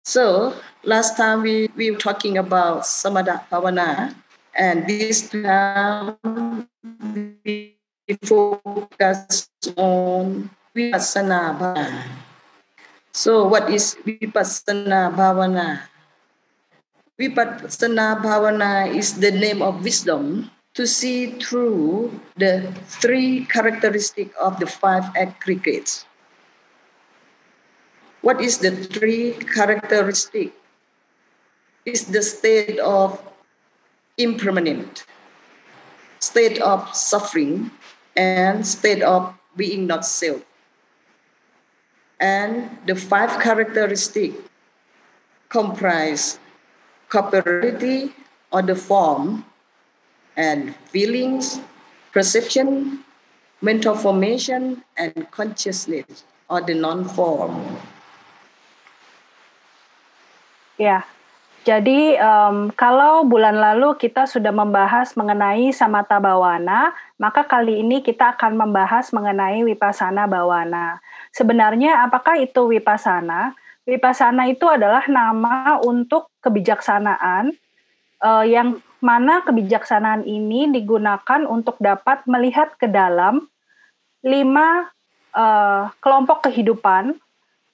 So last time we were talking about Samatha Bhavana, and this time we focus on Vipassana Bhavana. So what is Vipassana Bhavana? Vipassana Bhavana is the name of wisdom to see through the three characteristics of the five aggregates. What is the three characteristic? Is the state of impermanent, state of suffering, and state of being not self. And the five characteristics comprise corporeality or the form, and feelings, perception, mental formation, and consciousness or the non-form. Ya, jadi kalau bulan lalu kita sudah membahas mengenai Samatha Bhavana, maka kali ini kita akan membahas mengenai Vipassana Bhavana. Sebenarnya apakah itu Vipassana? Vipassana itu adalah nama untuk kebijaksanaan yang mana kebijaksanaan ini digunakan untuk dapat melihat ke dalam 5 kelompok kehidupan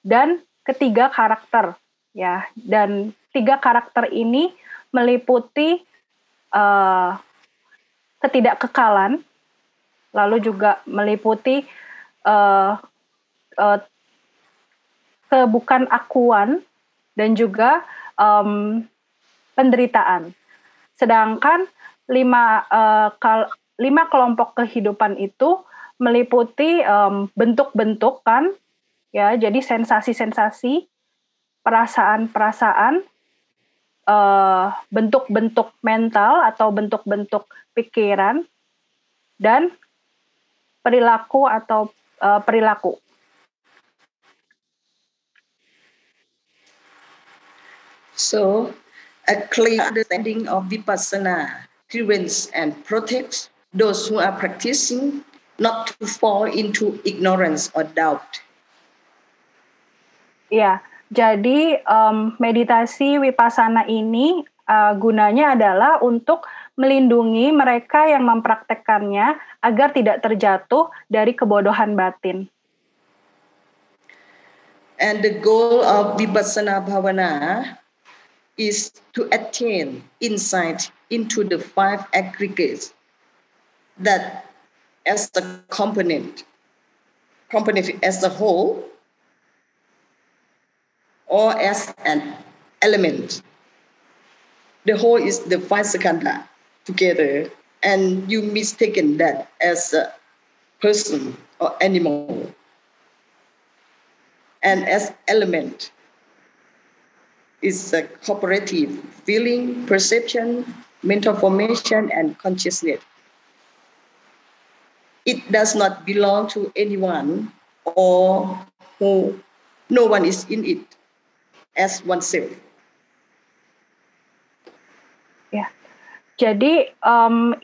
dan ketiga karakter. Ya, dan 3 karakter ini meliputi ketidakkekalan, lalu juga meliputi kebukan akuan dan juga penderitaan. Sedangkan 5 kelompok kehidupan itu meliputi bentuk-bentuk kan, ya, jadi sensasi-sensasi, perasaan-perasaan, bentuk-bentuk mental atau bentuk-bentuk pikiran, dan perilaku atau perilaku. So, a clear understanding of Vipassana prevents and protects those who are practicing not to fall into ignorance or doubt. Ya, jadi meditasi Vipassana ini gunanya adalah untuk melindungi mereka yang mempraktekkannya agar tidak terjatuh dari kebodohan batin. And the goal of Vipassana Bhavana is to attain insight into the 5 aggregates that as a component as a whole or as an element. The whole is the 5 skandha together, and you mistaken that as a person or animal. And as element is a cooperative feeling, perception, mental formation, and consciousness. It does not belong to anyone or who no one is in it as oneself. Ya, jadi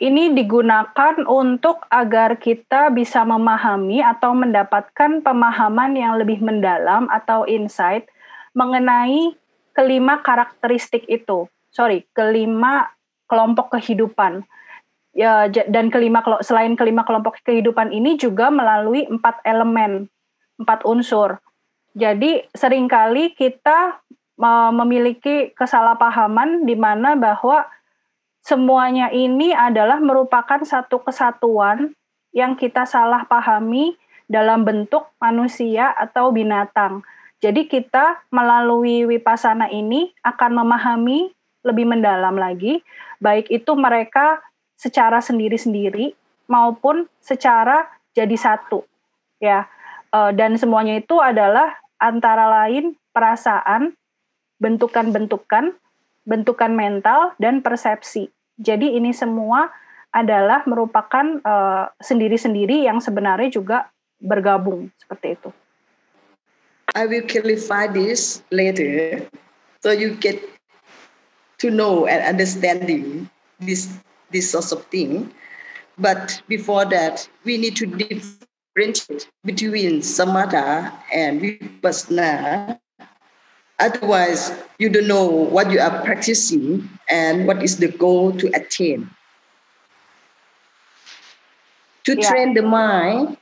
ini digunakan untuk agar kita bisa memahami atau mendapatkan pemahaman yang lebih mendalam atau insight mengenai kelima kelompok kehidupan. Ya, dan selain kelima kelompok kehidupan ini juga melalui 4 elemen, 4 unsur. Jadi seringkali kita memiliki kesalahpahaman di mana bahwa semuanya ini adalah merupakan satu kesatuan yang kita salah pahami dalam bentuk manusia atau binatang. Jadi kita melalui Vipassana ini akan memahami lebih mendalam lagi, baik itu mereka secara sendiri-sendiri maupun secara jadi satu, ya. Dan semuanya itu adalah antara lain perasaan, bentukan-bentukan, bentukan mental, dan persepsi. Jadi ini semua adalah merupakan sendiri-sendiri yang sebenarnya juga bergabung seperti itu. I will clarify this later, so you get to know and understanding this sort of thing. But before that, we need to differentiate between Samatha and Vipassana Otherwise, you don't know what you are practicing and what is the goal to attain. To train the mind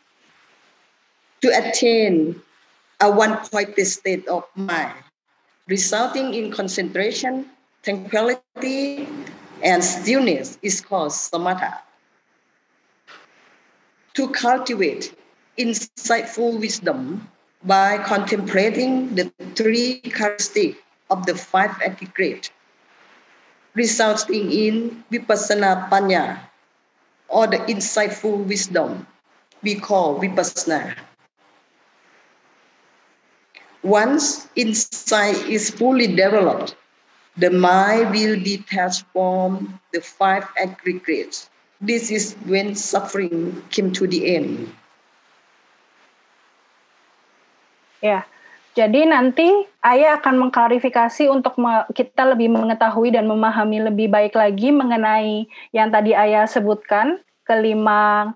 to attain a one-pointed state of mind, resulting in concentration, tranquility, and stillness is called samatha. To cultivate insightful wisdom by contemplating the three characteristics of the five aggregate, resulting in vipassana panya, or the insightful wisdom we call vipassana. Once insight is fully developed, the mind will detach from the five aggregates. This is when suffering came to the end. Ya, jadi nanti Ayah akan mengklarifikasi untuk kita lebih mengetahui dan memahami lebih baik lagi mengenai yang tadi Ayah sebutkan, kelima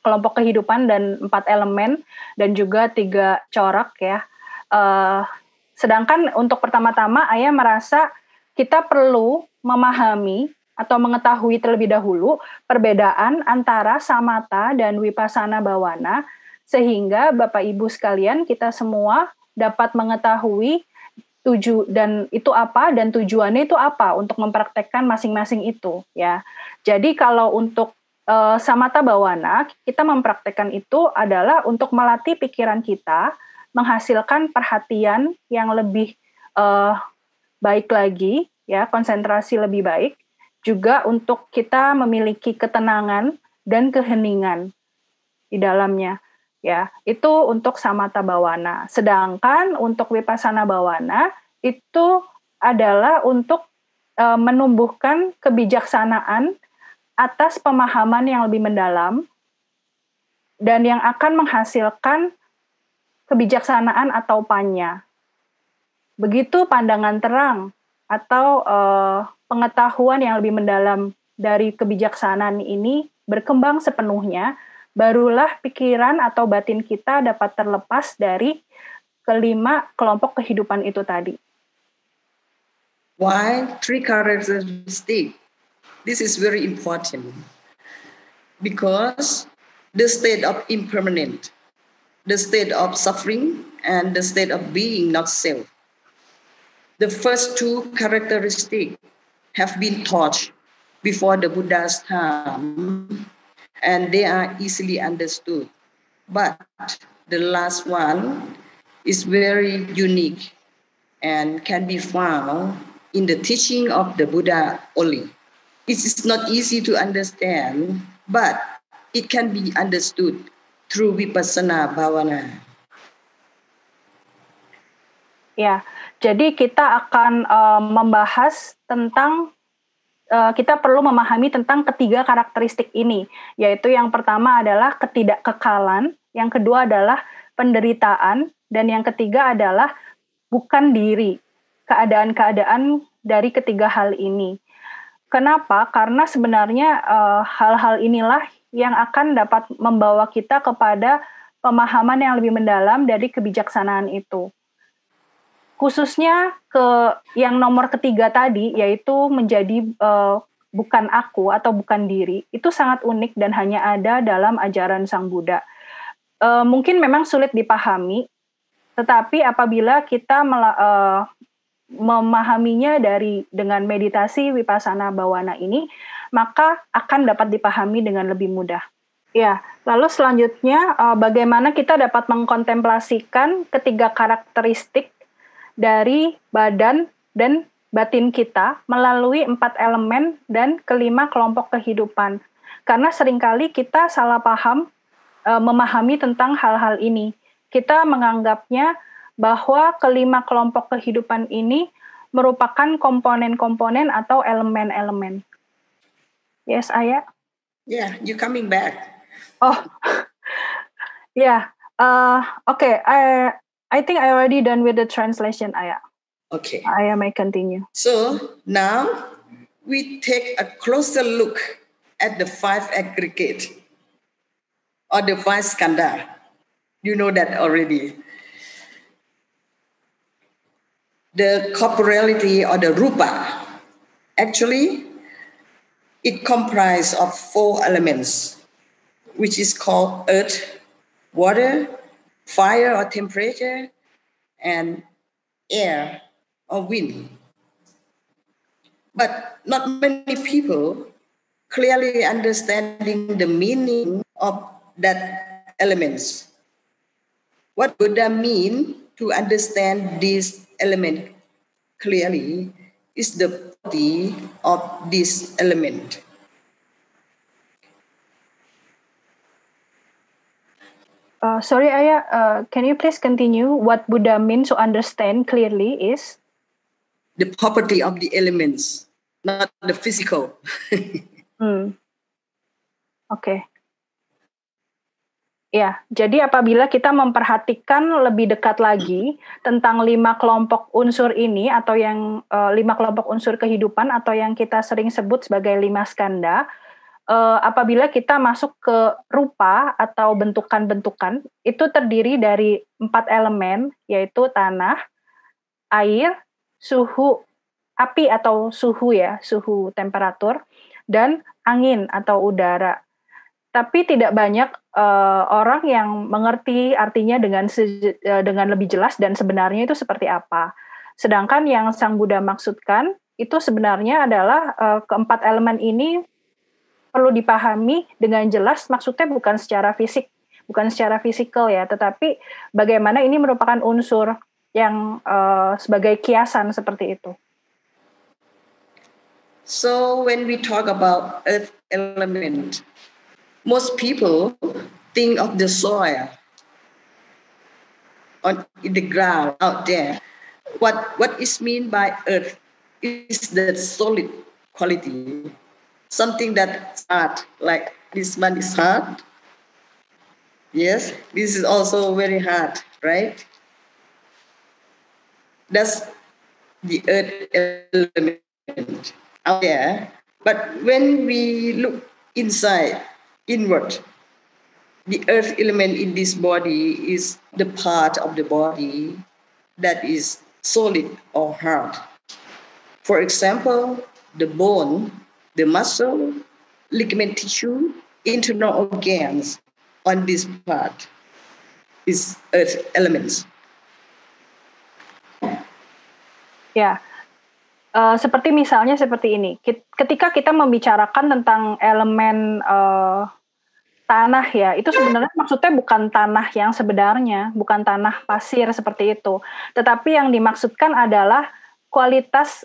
kelompok kehidupan dan 4 elemen, dan juga 3 corak ya. Sedangkan untuk pertama-tama Ayah merasa kita perlu memahami atau mengetahui terlebih dahulu perbedaan antara samatha dan vipassana bhavana, sehingga Bapak Ibu sekalian kita semua dapat mengetahui dan itu apa dan tujuannya itu apa untuk mempraktekkan masing-masing itu ya. Jadi kalau untuk samatha bhavana, kita mempraktekkan itu adalah untuk melatih pikiran kita menghasilkan perhatian yang lebih baik lagi, ya, konsentrasi lebih baik, juga untuk kita memiliki ketenangan dan keheningan di dalamnya, ya. Itu untuk samatha bhavana. Sedangkan untuk vipassana bhavana itu adalah untuk menumbuhkan kebijaksanaan atas pemahaman yang lebih mendalam dan yang akan menghasilkan kebijaksanaan atau panya. Begitu pandangan terang atau pengetahuan yang lebih mendalam dari kebijaksanaan ini berkembang sepenuhnya, barulah pikiran atau batin kita dapat terlepas dari kelima kelompok kehidupan itu tadi. Why 3 characteristics? This is very important because the state of impermanent, the state of suffering, and the state of being not self. The first 2 characteristics have been taught before the Buddha's time, and they are easily understood. But the last one is very unique and can be found in the teaching of the Buddha only. It is not easy to understand, but it can be understood through vipassana bhavana. Ya, jadi kita akan membahas tentang kita perlu memahami tentang ketiga karakteristik ini, yaitu yang pertama adalah ketidakkekalan, yang kedua adalah penderitaan, dan yang ketiga adalah bukan diri, keadaan-keadaan dari ketiga hal ini. Kenapa? Karena sebenarnya hal-hal inilah yang akan dapat membawa kita kepada pemahaman yang lebih mendalam dari kebijaksanaan itu. Khususnya ke yang nomor ketiga tadi, yaitu menjadi bukan aku atau bukan diri, itu sangat unik dan hanya ada dalam ajaran Sang Buddha. Mungkin memang sulit dipahami, tetapi apabila kita memahaminya dengan meditasi vipassana bhavana ini, maka akan dapat dipahami dengan lebih mudah. Ya, lalu selanjutnya bagaimana kita dapat mengkontemplasikan ketiga karakteristik dari badan dan batin kita melalui 4 elemen dan kelima kelompok kehidupan. Karena seringkali kita salah paham memahami tentang hal-hal ini. Kita menganggapnya bahwa kelima kelompok kehidupan ini merupakan komponen-komponen atau elemen-elemen. Yes, Ayah? Yeah, you coming back. Oh, yeah. Okay, I think I already done with the translation, Ayah. Okay. Ayah may continue. So now we take a closer look at the 5 aggregate or the 5 skandha. You know that already. the corporeality or the rupa, actually, it comprises of 4 elements, which is called earth, water, fire or temperature, and air or wind. But not many people clearly understanding the meaning of that elements. What Buddha mean to understand this element clearly is the body of this element. Sorry, Ayah, can you please continue? What Buddha means to understand clearly is? The property of the elements, not the physical. Oke. Ya, jadi apabila kita memperhatikan lebih dekat lagi tentang 5 kelompok unsur ini atau yang 5 kelompok unsur kehidupan atau yang kita sering sebut sebagai 5 skanda, apabila kita masuk ke rupa atau bentukan-bentukan, itu terdiri dari 4 elemen, yaitu tanah, air, suhu api atau suhu ya, suhu temperatur, dan angin atau udara. Tapi tidak banyak orang yang mengerti artinya dengan lebih jelas dan sebenarnya itu seperti apa. Sedangkan yang Sang Buddha maksudkan itu sebenarnya adalah keempat elemen ini perlu dipahami dengan jelas, maksudnya bukan secara fisik, bukan secara fisikal ya, tetapi bagaimana ini merupakan unsur yang sebagai kiasan seperti itu. So when we talk about earth element, most people think of the soil on the ground out there. What is mean by earth is the solid quality, something that's hard, like this one is hard. Yes, this is also very hard, right? That's the earth element out there. But when we look inward, the earth element in this body is the part of the body that is solid or hard. For example, the bone, the muscle, ligament tissue, internal organs on this part is earth elements. Ya, seperti misalnya seperti ini. Ketika kita membicarakan tentang elemen tanah ya, itu sebenarnya maksudnya bukan tanah yang sebenarnya, bukan tanah pasir seperti itu. Tetapi yang dimaksudkan adalah kualitas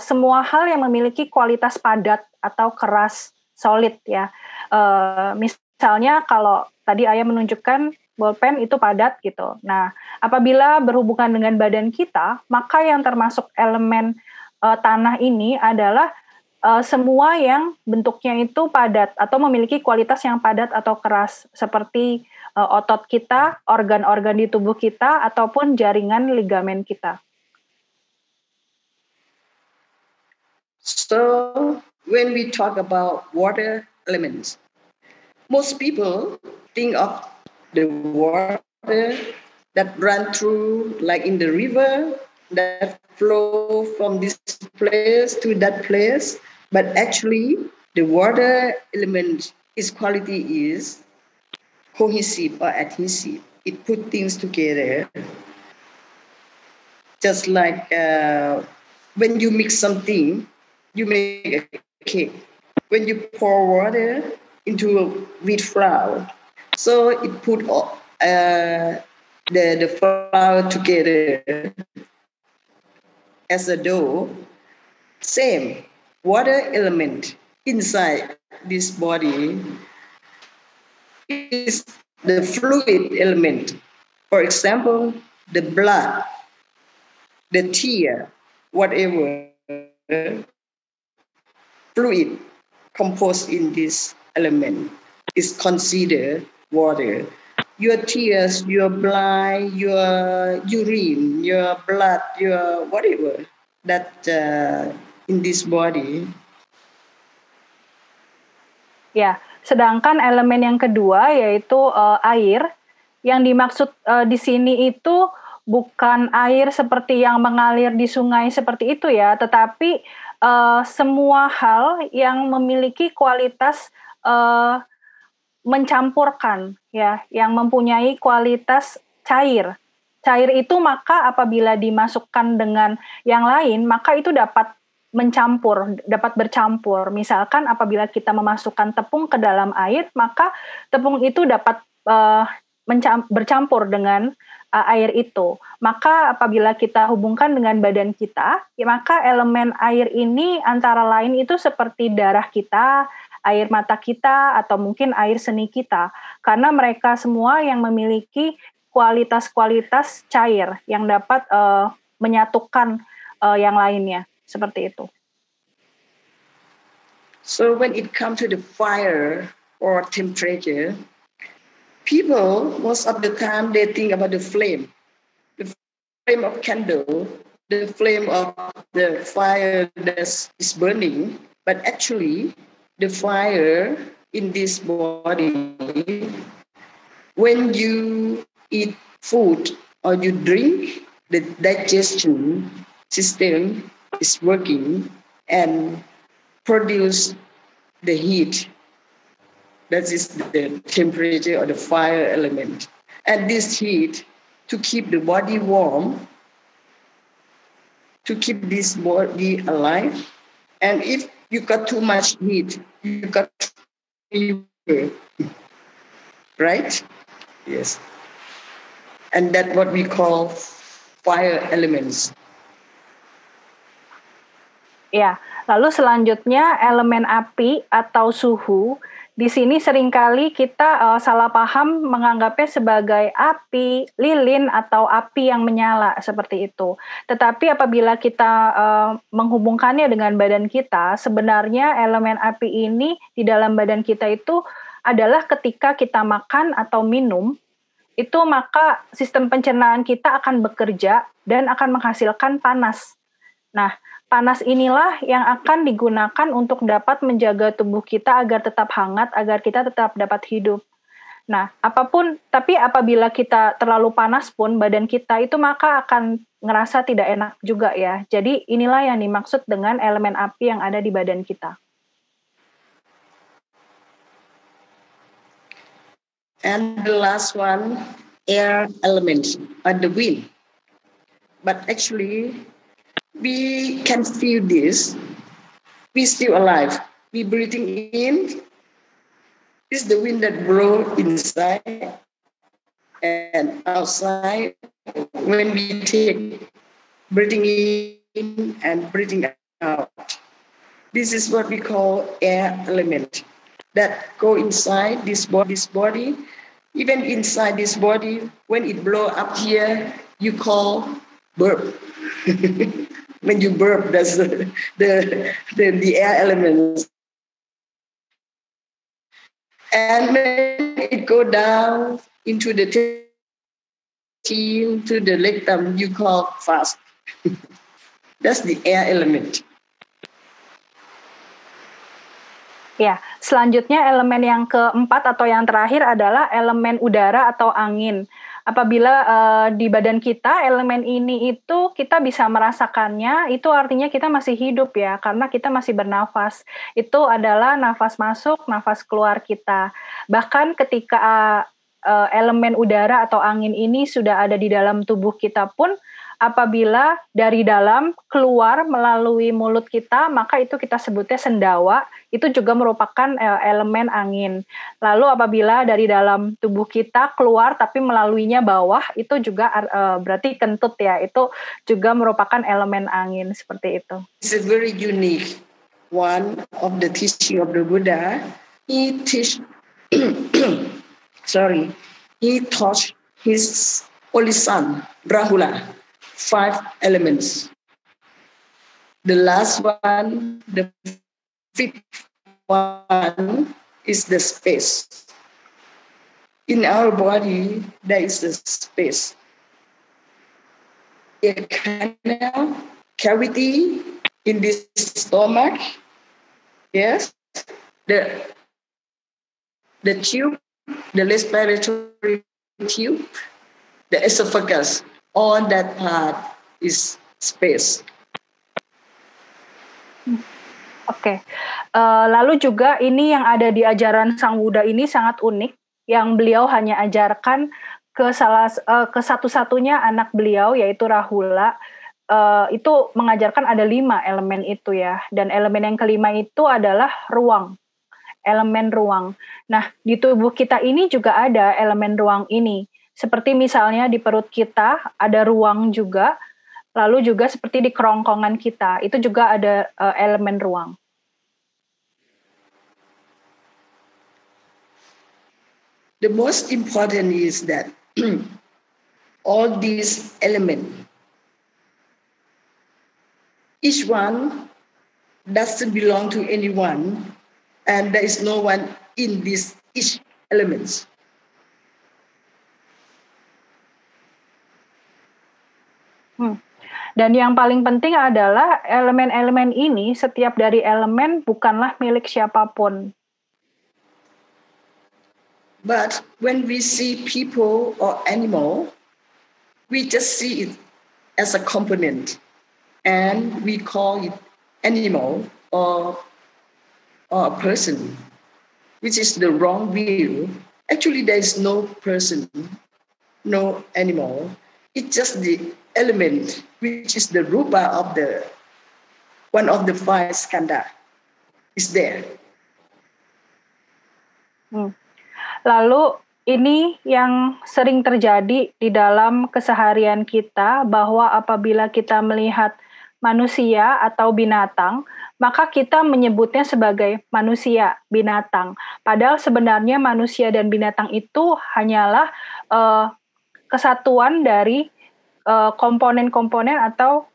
semua hal yang memiliki kualitas padat atau keras, solid ya. Misalnya kalau tadi Ayah menunjukkan bolpen itu padat gitu. Nah, apabila berhubungan dengan badan kita, maka yang termasuk elemen tanah ini adalah semua yang bentuknya itu padat atau memiliki kualitas yang padat atau keras, seperti otot kita, organ-organ di tubuh kita, ataupun jaringan ligamen kita. So, when we talk about water elements, most people think of the water that run through, like in the river, that flow from this place to that place. But actually, the water element, its quality is cohesive or adhesive. It puts things together. Just like when you mix something, you make a cake. When you pour water into a wheat flour, so it put the flour together as a dough. Same water element inside this body is the fluid element. For example, the blood, the tear, whatever fluid composed in this element is considered water. Your tears, your blood, your urine, your blood, your whatever that in this body. Ya, sedangkan elemen yang kedua yaitu air. Yang dimaksud di sini itu bukan air seperti yang mengalir di sungai seperti itu ya, tetapi semua hal yang memiliki kualitas mencampurkan ya, yang mempunyai kualitas cair. Cair itu maka apabila dimasukkan dengan yang lain, maka itu dapat dapat bercampur. Misalkan apabila kita memasukkan tepung ke dalam air, maka tepung itu dapat bercampur dengan air itu. Maka apabila kita hubungkan dengan badan kita, ya maka elemen air ini antara lain itu seperti darah kita, air mata kita, atau mungkin air seni kita. Karena mereka semua yang memiliki kualitas-kualitas cair yang dapat menyatukan yang lainnya. Seperti itu. So when it comes to the fire or temperature, people, most of the time, they think about the flame of candle, the flame of the fire that is burning, but actually, the fire in this body, when you eat food or you drink, the digestion system is working and produce the heat. That is the temperature or the fire element. And this heat, to keep the body warm, to keep this body alive. And if you got too much heat, you got fever, right? Yes. And that's what we call fire elements. Ya, lalu selanjutnya elemen api atau suhu. Di sini seringkali kita salah paham menganggapnya sebagai api, lilin, atau api yang menyala seperti itu. Tetapi apabila kita menghubungkannya dengan badan kita, sebenarnya elemen api ini di dalam badan kita itu adalah ketika kita makan atau minum, itu maka sistem pencernaan kita akan bekerja dan akan menghasilkan panas. Nah, panas inilah yang akan digunakan untuk dapat menjaga tubuh kita agar tetap hangat, agar kita tetap dapat hidup. Nah, tapi apabila kita terlalu panas pun badan kita itu maka akan ngerasa tidak enak juga ya. Jadi inilah yang dimaksud dengan elemen api yang ada di badan kita. And the last one, air element, or the wind. But actually, we can feel this. We're still alive. We're breathing in. It's the wind that blows inside and outside. When we take breathing in and breathing out, this is what we call air element that go inside this body. Even inside this body, when it blow up here, you call burp. When you burp, that's the air elements. And when it go down into the to the rectum, you call fast. That's the air element. Ya, selanjutnya elemen yang keempat atau yang terakhir adalah elemen udara atau angin. Apabila di badan kita elemen ini itu kita bisa merasakannya, itu artinya kita masih hidup ya, karena kita masih bernafas. Itu adalah nafas masuk, nafas keluar kita. Bahkan ketika elemen udara atau angin ini sudah ada di dalam tubuh kita pun, apabila dari dalam keluar melalui mulut kita, maka itu kita sebutnya sendawa, itu juga merupakan elemen angin. Lalu apabila dari dalam tubuh kita keluar tapi melaluinya bawah, itu juga berarti kentut ya, itu juga merupakan elemen angin, seperti itu. It's a very unique one of the teaching of the Buddha. He taught his only son, Rahula, 5 elements. The last one, the 5th one, is the space. In our body, there is the space. A canal, cavity in this stomach, yes, the tube, the respiratory tube, the esophagus, all that part is space. Oke. Lalu juga ini yang ada di ajaran Sang Buddha ini sangat unik, yang beliau hanya ajarkan ke satu-satunya anak beliau, yaitu Rahula. Itu mengajarkan ada 5 elemen itu ya, dan elemen yang kelima itu adalah ruang, elemen ruang. Nah, di tubuh kita ini juga ada elemen ruang ini, seperti misalnya di perut kita ada ruang juga, lalu juga seperti di kerongkongan kita, itu juga ada elemen ruang. The most important is that all these elements, each one doesn't belong to anyone, and there is no one in these each elements. Dan yang paling penting adalah elemen-elemen ini, setiap dari elemen bukanlah milik siapapun. But when we see people or animal, we just see it as a component, and we call it animal or a person, which is the wrong view. Actually, there is no person, no animal. It's just the element, which is the rupa of the one of the 5 skandha is there. Lalu ini yang sering terjadi di dalam keseharian kita, bahwa apabila kita melihat manusia atau binatang, maka kita menyebutnya sebagai manusia, binatang. Padahal sebenarnya manusia dan binatang itu hanyalah kesatuan dari komponen-komponen atau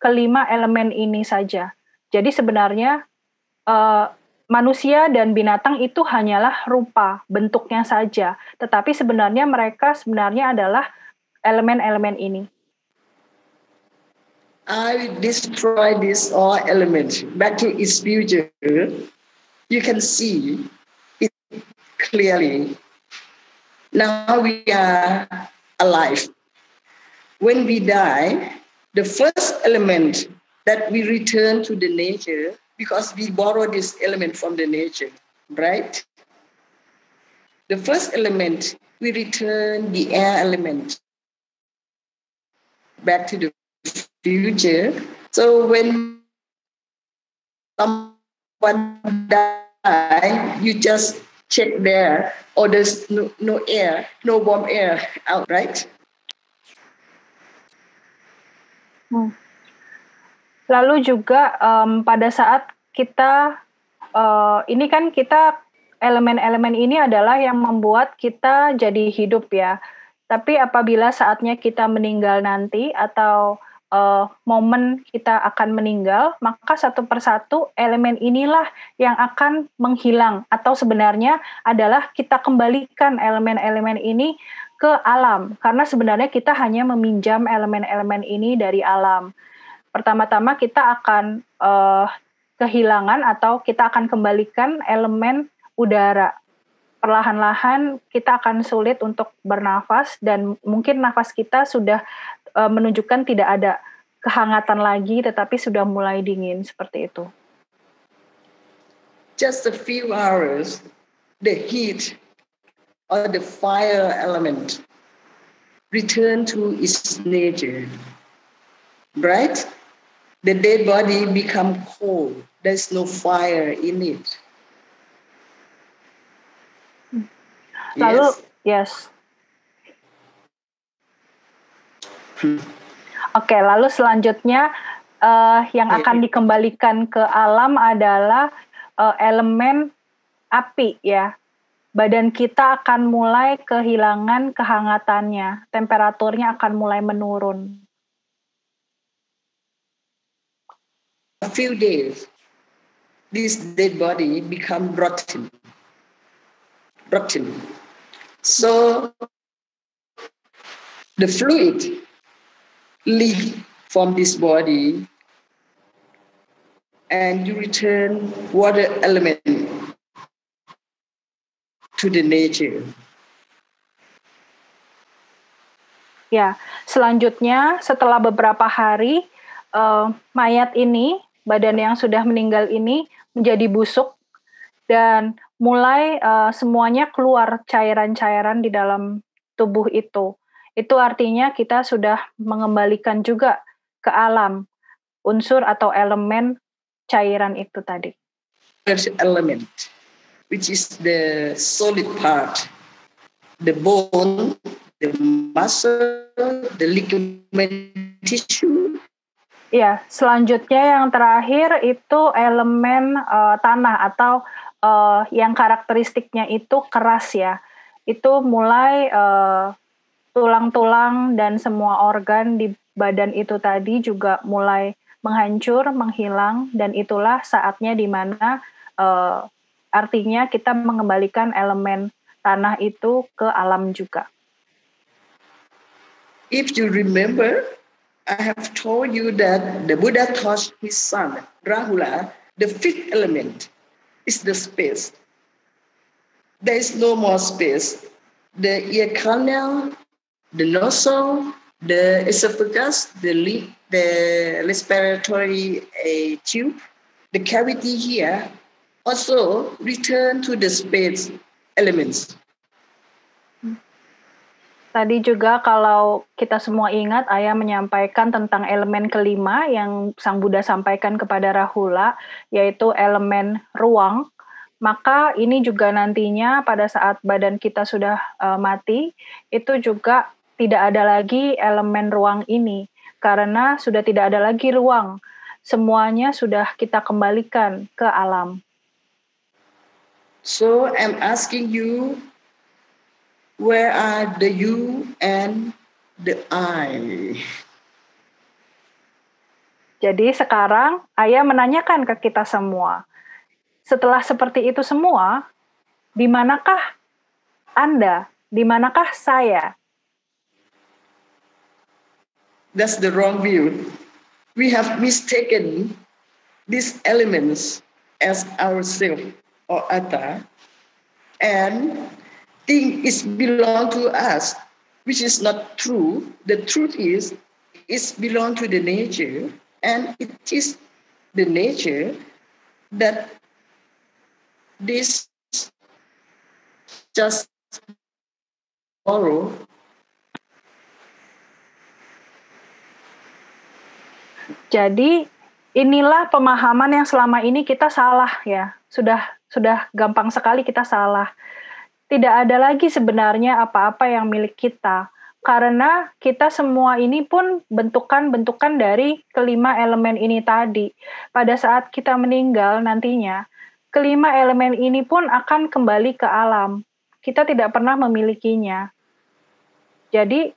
kelima elemen ini saja. Jadi sebenarnya manusia dan binatang itu hanyalah rupa, bentuknya saja. Tetapi sebenarnya mereka adalah elemen-elemen ini. I destroy this all element back to its future. You can see it clearly. Now we are alive. When we die, the first element that we return to the nature, because we borrow this element from the nature, right? The first element, we return the air element back to the future. So when someone dies, you just check there, oh, there's no air, no warm air out, right? Lalu juga pada saat kita, ini kan kita, elemen-elemen ini adalah yang membuat kita jadi hidup ya. Tapi apabila saatnya kita meninggal nanti, atau momen kita akan meninggal, maka satu persatu elemen inilah yang akan menghilang, atau sebenarnya adalah kita kembalikan elemen-elemen ini ke alam, karena sebenarnya kita hanya meminjam elemen-elemen ini dari alam. Pertama-tama kita akan kehilangan atau kita akan kembalikan elemen udara. Perlahan-lahan kita akan sulit untuk bernafas, dan mungkin nafas kita sudah menunjukkan tidak ada kehangatan lagi, tetapi sudah mulai dingin, seperti itu. Just a few hours, the heat or the fire element return to its nature, right? The dead body become cold. There's no fire in it. Lalu, yes. Oke, lalu selanjutnya yang akan dikembalikan ke alam adalah elemen api ya. Badan kita akan mulai kehilangan kehangatannya, temperaturnya akan mulai menurun. A few days, this dead body become rotten. So the fluid leak from this body, and you return water element to the nature. Ya, selanjutnya setelah beberapa hari, mayat ini, badan yang sudah meninggal ini menjadi busuk dan mulai semuanya keluar cairan-cairan di dalam tubuh itu. Itu artinya kita sudah mengembalikan juga ke alam unsur atau elemen cairan itu tadi. First element, which is the solid part, the bone, the muscle, the ligament tissue. Ya, selanjutnya yang terakhir itu elemen tanah atau yang karakteristiknya itu keras ya. Itu mulai tulang-tulang dan semua organ di badan itu tadi juga mulai menghancur, menghilang, dan itulah saatnya di mana artinya kita mengembalikan elemen tanah itu ke alam juga. If you remember, I have told you that the Buddha taught his son, Rahula, the fifth element is the space. There is no more space. The ear canal, the nostril, the esophagus, the respiratory tube, the cavity here also return to the space elements. Tadi juga kalau kita semua ingat, Ayah menyampaikan tentang elemen kelima yang Sang Buddha sampaikan kepada Rahula, yaitu elemen ruang. Maka ini juga nantinya pada saat badan kita sudah mati, itu juga tidak ada lagi elemen ruang ini, karena sudah tidak ada lagi ruang. Semuanya sudah kita kembalikan ke alam. So I'm asking you, where are the you and the I? Jadi sekarang Ayah menanyakan ke kita semua, setelah seperti itu semua, di manakah Anda? Di manakah saya? That's the wrong view. We have mistaken these elements as ourself or atta, and think it belong to us, which is not true. The truth is, it belong to the nature, and it is the nature that this just borrow. Jadi inilah pemahaman yang selama ini kita salah ya. Sudah gampang sekali kita salah. Tidak ada lagi sebenarnya apa-apa yang milik kita. Karena kita semua ini pun bentukan-bentukan dari kelima elemen ini tadi. Pada saat kita meninggal nantinya, kelima elemen ini pun akan kembali ke alam. Kita tidak pernah memilikinya. Jadi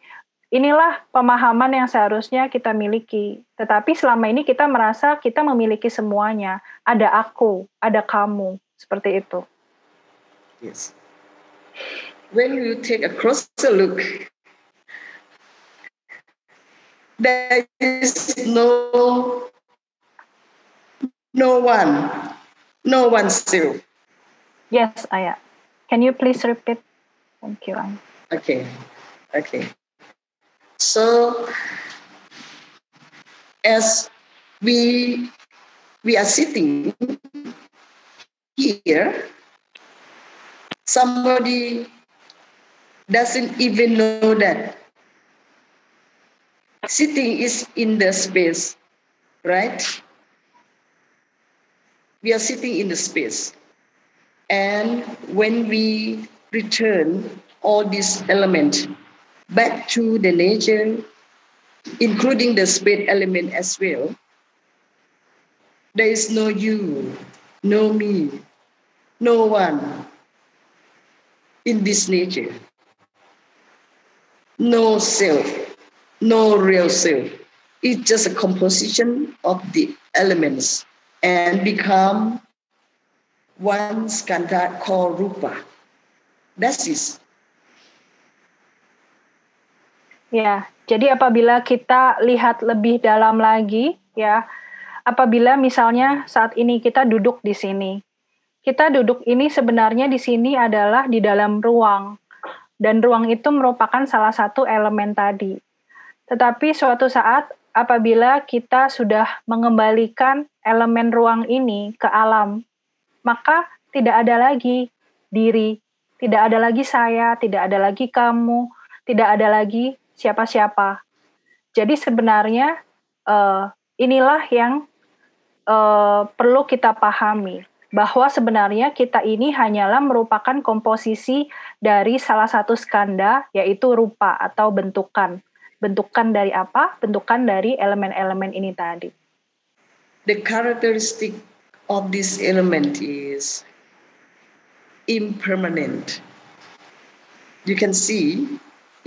inilah pemahaman yang seharusnya kita miliki. Tetapi selama ini kita merasa kita memiliki semuanya. Ada aku, ada kamu. Seperti itu. Yes. When you take a closer look, there is no one self. Yes, Ayah. Can you please repeat? Thank you. Okay. So, as we are sitting here, somebody doesn't even know that sitting is in the space, right? We are sitting in the space. And when we return all these elements back to the nature, including the space element as well, there is no you, no me, no one in this nature. No self, no real self. It's just a composition of the elements and become one skandha called rupa. That's it. Ya, jadi apabila kita lihat lebih dalam lagi, ya, apabila misalnya saat ini kita duduk di sini, kita duduk ini sebenarnya di sini adalah di dalam ruang. dan ruang itu merupakan salah satu elemen tadi. Tetapi suatu saat apabila kita sudah mengembalikan elemen ruang ini ke alam, maka tidak ada lagi diri, tidak ada lagi saya, tidak ada lagi kamu, tidak ada lagi siapa-siapa. Jadi sebenarnya inilah yang perlu kita pahami, bahwa sebenarnya kita ini hanyalah merupakan komposisi dari salah satu skanda, yaitu rupa atau bentukan. Bentukan dari apa? Bentukan dari elemen-elemen ini tadi. The characteristic of this element is impermanent. You can see,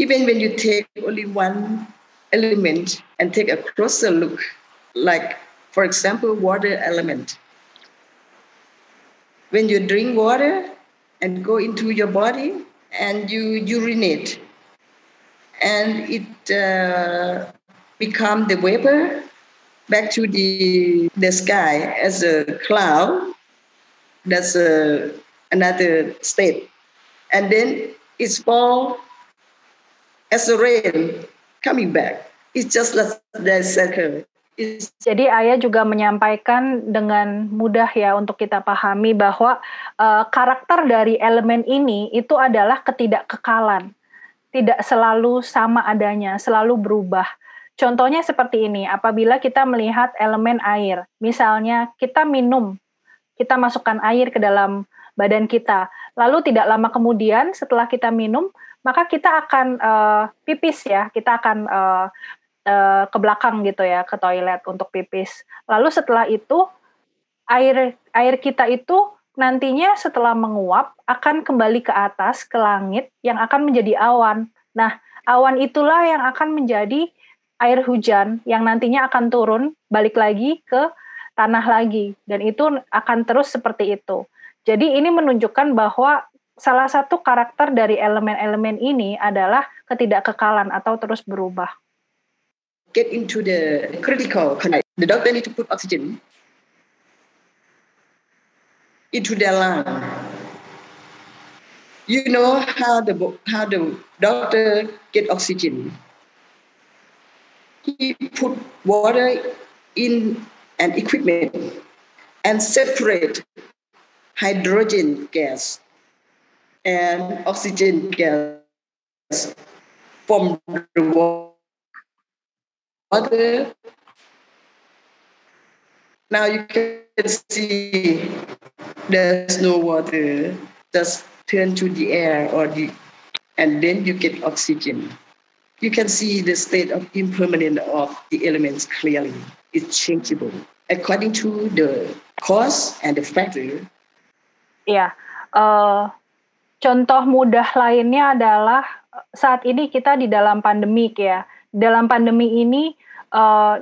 even when you take only one element and take a closer look, like, for example, water element. When you drink water and go into your body and you urinate, and it become the vapor back to the sky as a cloud, that's another state. And then it's fall as a rain coming back. It's just like that circle. Jadi Ayah juga menyampaikan dengan mudah ya untuk kita pahami bahwa karakter dari elemen ini itu adalah ketidakkekalan. Tidak selalu sama adanya, selalu berubah. Contohnya seperti ini, apabila kita melihat elemen air. Misalnya kita minum, kita masukkan air ke dalam badan kita. Lalu tidak lama kemudian setelah kita minum, maka kita akan pipis ya, kita akan ke belakang gitu ya, ke toilet untuk pipis. Lalu setelah itu air kita itu nantinya setelah menguap akan kembali ke atas, ke langit yang akan menjadi awan. Nah, awan itulah yang akan menjadi air hujan yang nantinya akan turun balik lagi ke tanah lagi, dan itu akan terus seperti itu. Jadi ini menunjukkan bahwa salah satu karakter dari elemen-elemen ini adalah ketidakkekalan atau terus berubah. Get into the critical condition. The doctor need to put oxygen into their lung. You know how the doctor get oxygen. He put water in an equipment and separate hydrogen gas and oxygen gas from the water. Now you can see there's no water, just turn to the air and then you get oxygen. You can see the state of impermanence of the elements clearly. It's changeable according to the cause and the factor. Ya, contoh mudah lainnya adalah saat ini kita di dalam pandemik ya. Dalam pandemi ini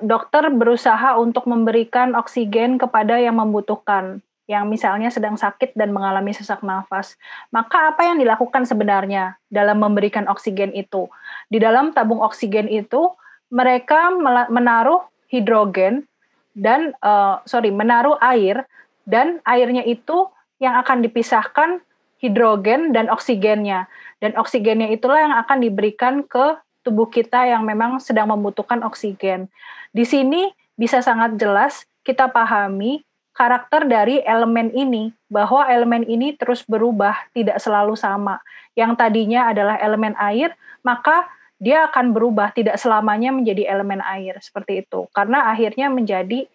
dokter berusaha untuk memberikan oksigen kepada yang membutuhkan, yang misalnya sedang sakit dan mengalami sesak nafas. Maka apa yang dilakukan sebenarnya dalam memberikan oksigen itu? Di dalam tabung oksigen itu mereka menaruh hidrogen dan menaruh air, dan airnya itu yang akan dipisahkan hidrogen dan oksigennya. Dan oksigennya itulah yang akan diberikan ke tubuh kita yang memang sedang membutuhkan oksigen. Di sini bisa sangat jelas kita pahami karakter dari elemen ini, bahwa elemen ini terus berubah, tidak selalu sama. Yang tadinya adalah elemen air, maka dia akan berubah, tidak selamanya menjadi elemen air, seperti itu. Karena akhirnya menjadi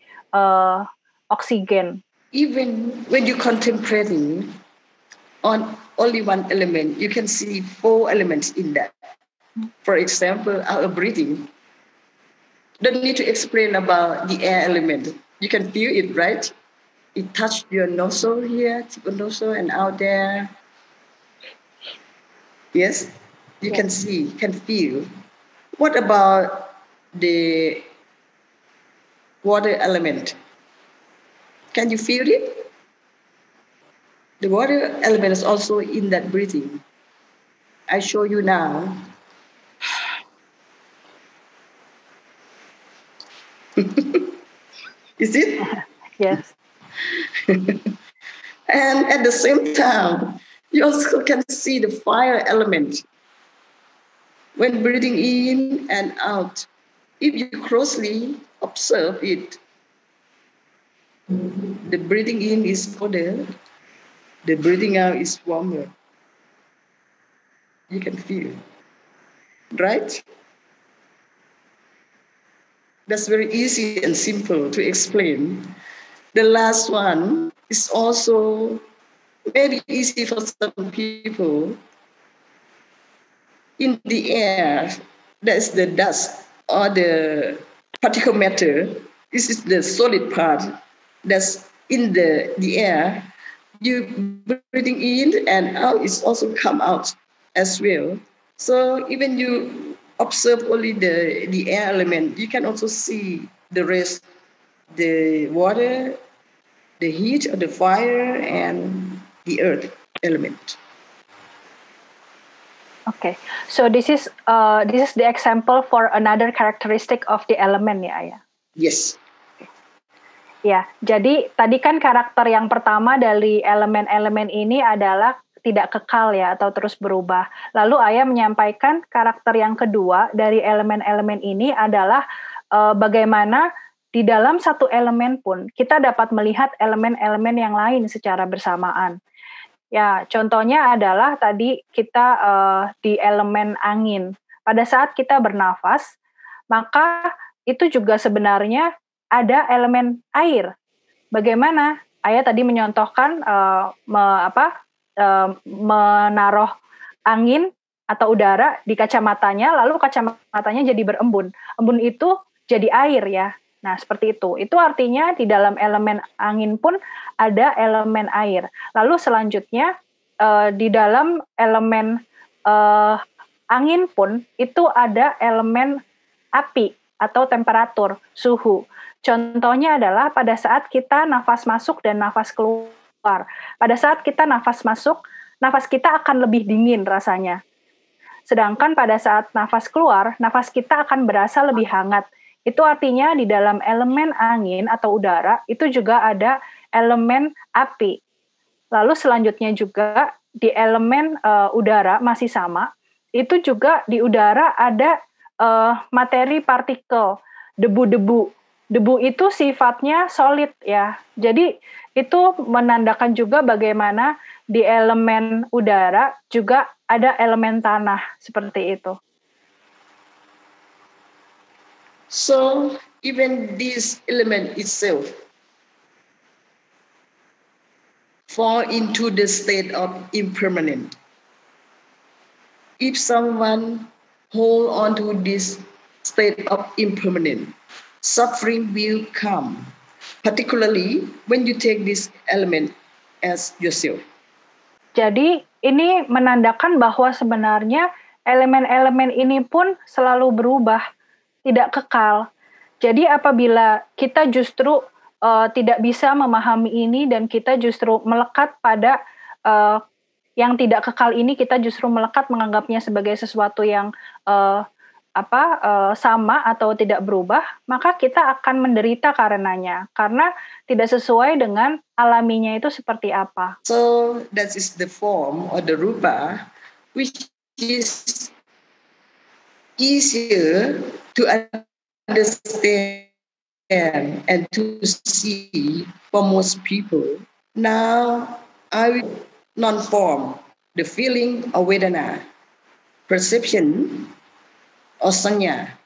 oksigen. Even when you contemplating on only one element, you can see 4 elements in that. For example, our breathing. Don't need to explain about the air element. You can feel it, right? It touched your nostril here, tip of nostril, and out there. Yes, you can see, can feel. What about the water element? Can you feel it? The water element is also in that breathing. I show you now. Is it? Yes. And at the same time, you also can see the fire element. When breathing in and out, if you closely observe it, the breathing in is colder, the breathing out is warmer. You can feel, right? That's very easy and simple to explain. The last one is also very easy for some people. In the air, that's the dust or the particle matter. This is the solid part that's in the air. You breathing in and out is also come out as well. So even you observe only the air element, you can also see the rest, the water, the heat of the fire, and the earth element. Okay, so this is the example for another characteristic of the element ya, Ayah. Yes. Ya, jadi tadi kan karakter yang pertama dari elemen-elemen ini adalah tidak kekal ya atau terus berubah. Lalu Ayah menyampaikan karakter yang kedua dari elemen-elemen ini adalah bagaimana di dalam satu elemen pun kita dapat melihat elemen-elemen yang lain secara bersamaan. Ya, contohnya adalah tadi kita di elemen angin. Pada saat kita bernafas, maka itu juga sebenarnya ada elemen air. Bagaimana? Ayah tadi menyontohkan menaruh angin atau udara di kacamatanya, lalu kacamatanya jadi berembun. Embun itu jadi air ya. Nah, seperti itu. Itu artinya di dalam elemen angin pun ada elemen air. Lalu selanjutnya di dalam elemen angin pun itu ada elemen api atau temperatur, suhu. Contohnya adalah pada saat kita nafas masuk dan nafas keluar. Pada saat kita nafas masuk, nafas kita akan lebih dingin rasanya. Sedangkan pada saat nafas keluar, nafas kita akan berasa lebih hangat. Itu artinya di dalam elemen angin atau udara itu juga ada elemen api. Lalu selanjutnya juga di elemen udara masih sama, itu juga di udara ada materi partikel, debu-debu. Debu itu sifatnya solid ya. Jadi itu menandakan juga bagaimana di elemen udara juga ada elemen tanah seperti itu. So even this element itself fall into the state of impermanent. If someone hold on to this state of impermanent, suffering will come, particularly when you take this element as yourself. Jadi ini menandakan bahwa sebenarnya elemen-elemen ini pun selalu berubah, tidak kekal. Jadi apabila kita justru tidak bisa memahami ini dan kita justru melekat pada yang tidak kekal ini, kita justru melekat menganggapnya sebagai sesuatu yang sama atau tidak berubah, maka kita akan menderita karenanya, karena tidak sesuai dengan alaminya itu seperti apa. So that is the form or the rupa, which is easier to understand and to see for most people. Now I will non-form the feeling of Vedana, perception or sanya,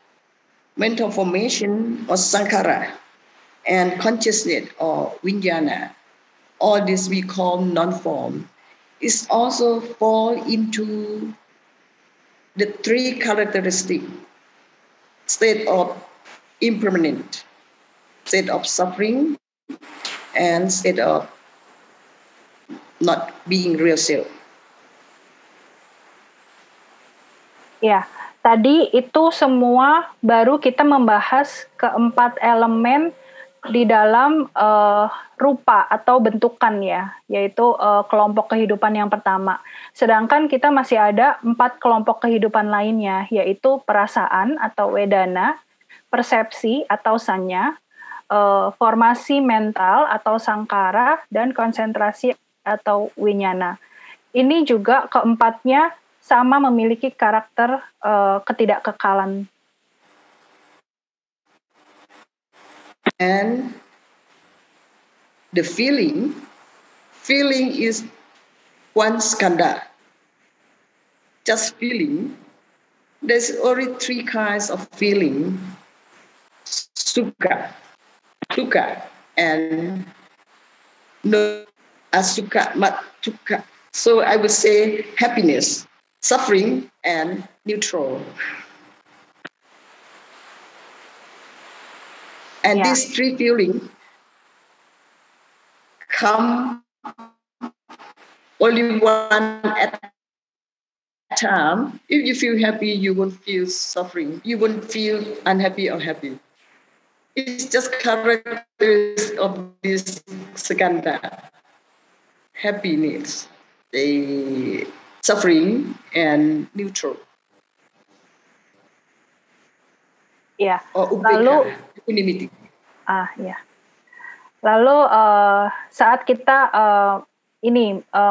mental formation or sankhara, and consciousness or vijnana. All this we call non-form, is also fall into the three characteristic: state of impermanent, state of suffering, and state of not being real self. Ya, tadi itu semua baru kita membahas keempat elemen di dalam rupa atau bentukan ya, yaitu kelompok kehidupan yang pertama. Sedangkan kita masih ada 4 kelompok kehidupan lainnya, yaitu perasaan atau vedana, persepsi atau sanya, formasi mental atau sangkara, dan konsentrasi atau winyana. Ini juga keempatnya sama memiliki karakter ketidakkekalan. And the feeling is one skanda. Just feeling. There's only three kinds of feeling: sukha, dukkha, and no asukha, dukkha. So I would say happiness, suffering, and neutral. And these three feelings come only one at a time. If you feel happy, you won't feel suffering. You won't feel unhappy or happy. It's just characteristics of this skanda. Happiness, the suffering, and neutral. Ya. Or upeka, equanimity. Ya. Lalu saat kita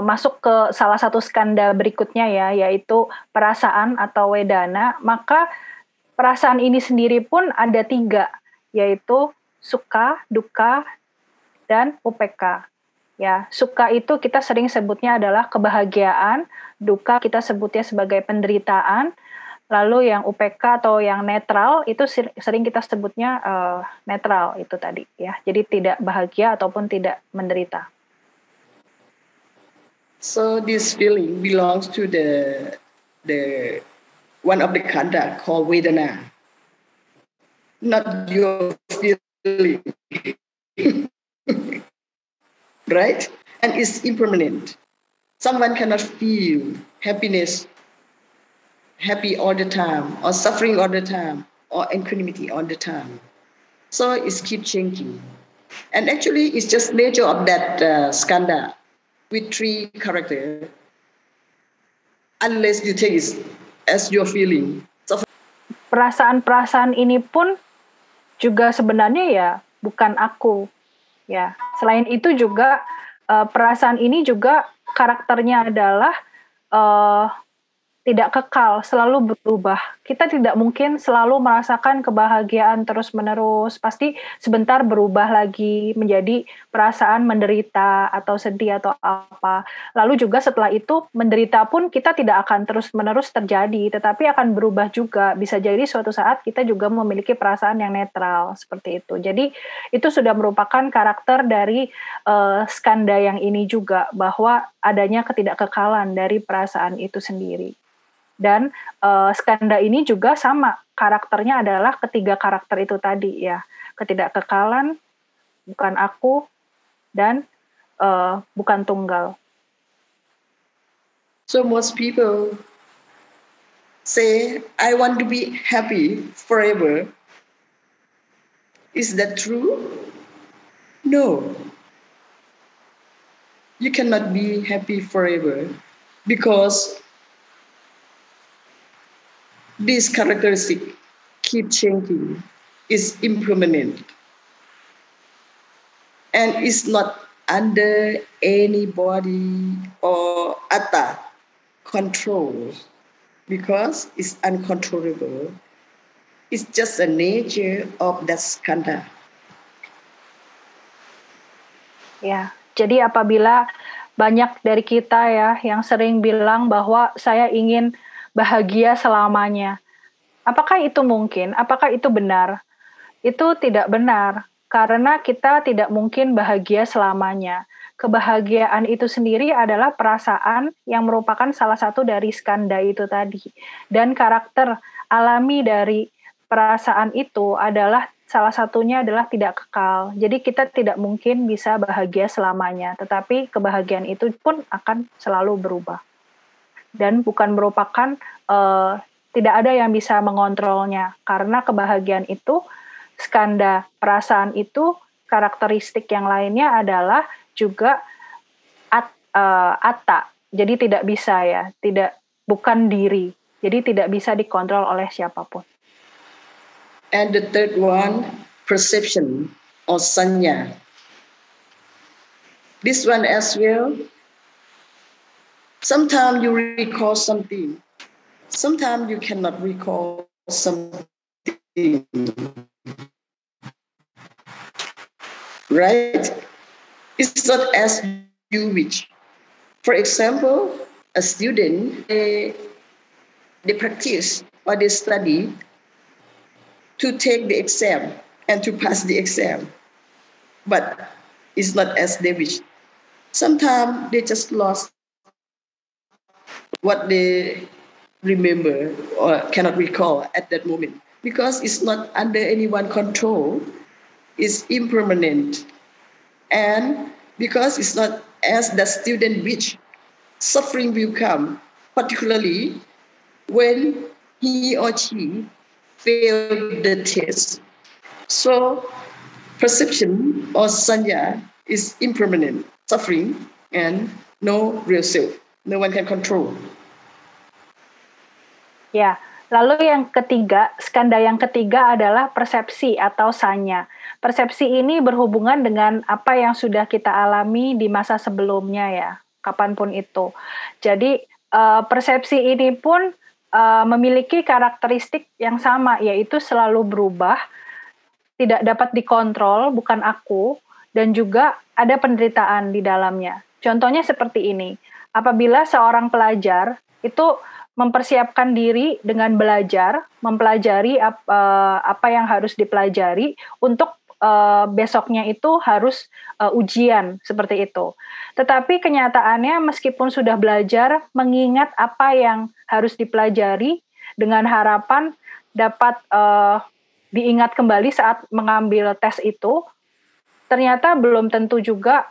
masuk ke salah satu skanda berikutnya ya, yaitu perasaan atau wedana, maka perasaan ini sendiri pun ada 3, yaitu sukha, dukkha, dan upeka. Ya, sukha itu kita sering sebutnya adalah kebahagiaan, dukkha kita sebutnya sebagai penderitaan, lalu yang UPK atau yang netral itu sering kita sebutnya netral itu tadi ya. Jadi tidak bahagia ataupun tidak menderita. So this feeling belongs to the one of the khandha called vedana, not your feeling, right? And it's impermanent. Someone cannot feel happy all the time, or suffering all the time, or equanimity all the time. So it's keep changing. And actually, it's just nature of that skanda with 3 characters. Unless you take it as your feeling. So, perasaan-perasaan ini pun juga sebenarnya ya bukan aku. Ya, selain itu juga perasaan ini juga karakternya adalah tidak kekal, selalu berubah. Kita tidak mungkin selalu merasakan kebahagiaan terus-menerus. Pasti sebentar berubah lagi menjadi perasaan menderita atau sedih atau apa. Lalu juga setelah itu menderita pun kita tidak akan terus-menerus terjadi, tetapi akan berubah juga. Bisa jadi suatu saat kita juga memiliki perasaan yang netral seperti itu. Jadi itu sudah merupakan karakter dari skanda yang ini juga, bahwa adanya ketidakkekalan dari perasaan itu sendiri. Dan skanda ini juga sama, karakternya adalah ketiga karakter itu tadi ya, ketidakkekalan, bukan aku, dan bukan tunggal. So most people say, I want to be happy forever. Is that true? No. You cannot be happy forever because this characteristic keep changing, is impermanent, and is not under anybody or atta control, because it's uncontrollable. It's just a nature of that skanda. Ya, jadi apabila banyak dari kita ya yang sering bilang bahwa saya ingin bahagia selamanya. Apakah itu mungkin? Apakah itu benar? Itu tidak benar, karena kita tidak mungkin bahagia selamanya. Kebahagiaan itu sendiri adalah perasaan yang merupakan salah satu dari skanda itu tadi. Dan karakter alami dari perasaan itu adalah salah satunya adalah tidak kekal. Jadi kita tidak mungkin bisa bahagia selamanya, tetapi kebahagiaan itu pun akan selalu berubah. Dan bukan merupakan tidak ada yang bisa mengontrolnya, karena kebahagiaan itu, skanda perasaan itu, karakteristik yang lainnya adalah juga atta, jadi tidak bisa ya, bukan diri, jadi tidak bisa dikontrol oleh siapapun. And the third one, perception or sanya. This one as well Sometimes you recall something. Sometimes you cannot recall something. Right? It's not as you wish. For example, a student, they practice or they study to take the exam and to pass the exam, but it's not as they wish. Sometimes they just lost what they remember or cannot recall at that moment because it's not under anyone's control, it's impermanent. And because it's not as the student wish, suffering will come, particularly when he or she failed the test. So perception or sanya is impermanent, suffering, and no real self. No one can control. Ya, lalu yang ketiga, skanda yang ketiga adalah persepsi atau sanya. Persepsi ini berhubungan dengan apa yang sudah kita alami di masa sebelumnya ya, kapanpun itu. Jadi persepsi ini pun memiliki karakteristik yang sama, yaitu selalu berubah, tidak dapat dikontrol, bukan aku, dan juga ada penderitaan di dalamnya. Contohnya seperti ini, apabila seorang pelajar itu mempersiapkan diri dengan belajar, mempelajari apa yang harus dipelajari untuk besoknya itu harus ujian seperti itu. Tetapi kenyataannya meskipun sudah belajar, mengingat apa yang harus dipelajari dengan harapan dapat diingat kembali saat mengambil tes itu, ternyata belum tentu juga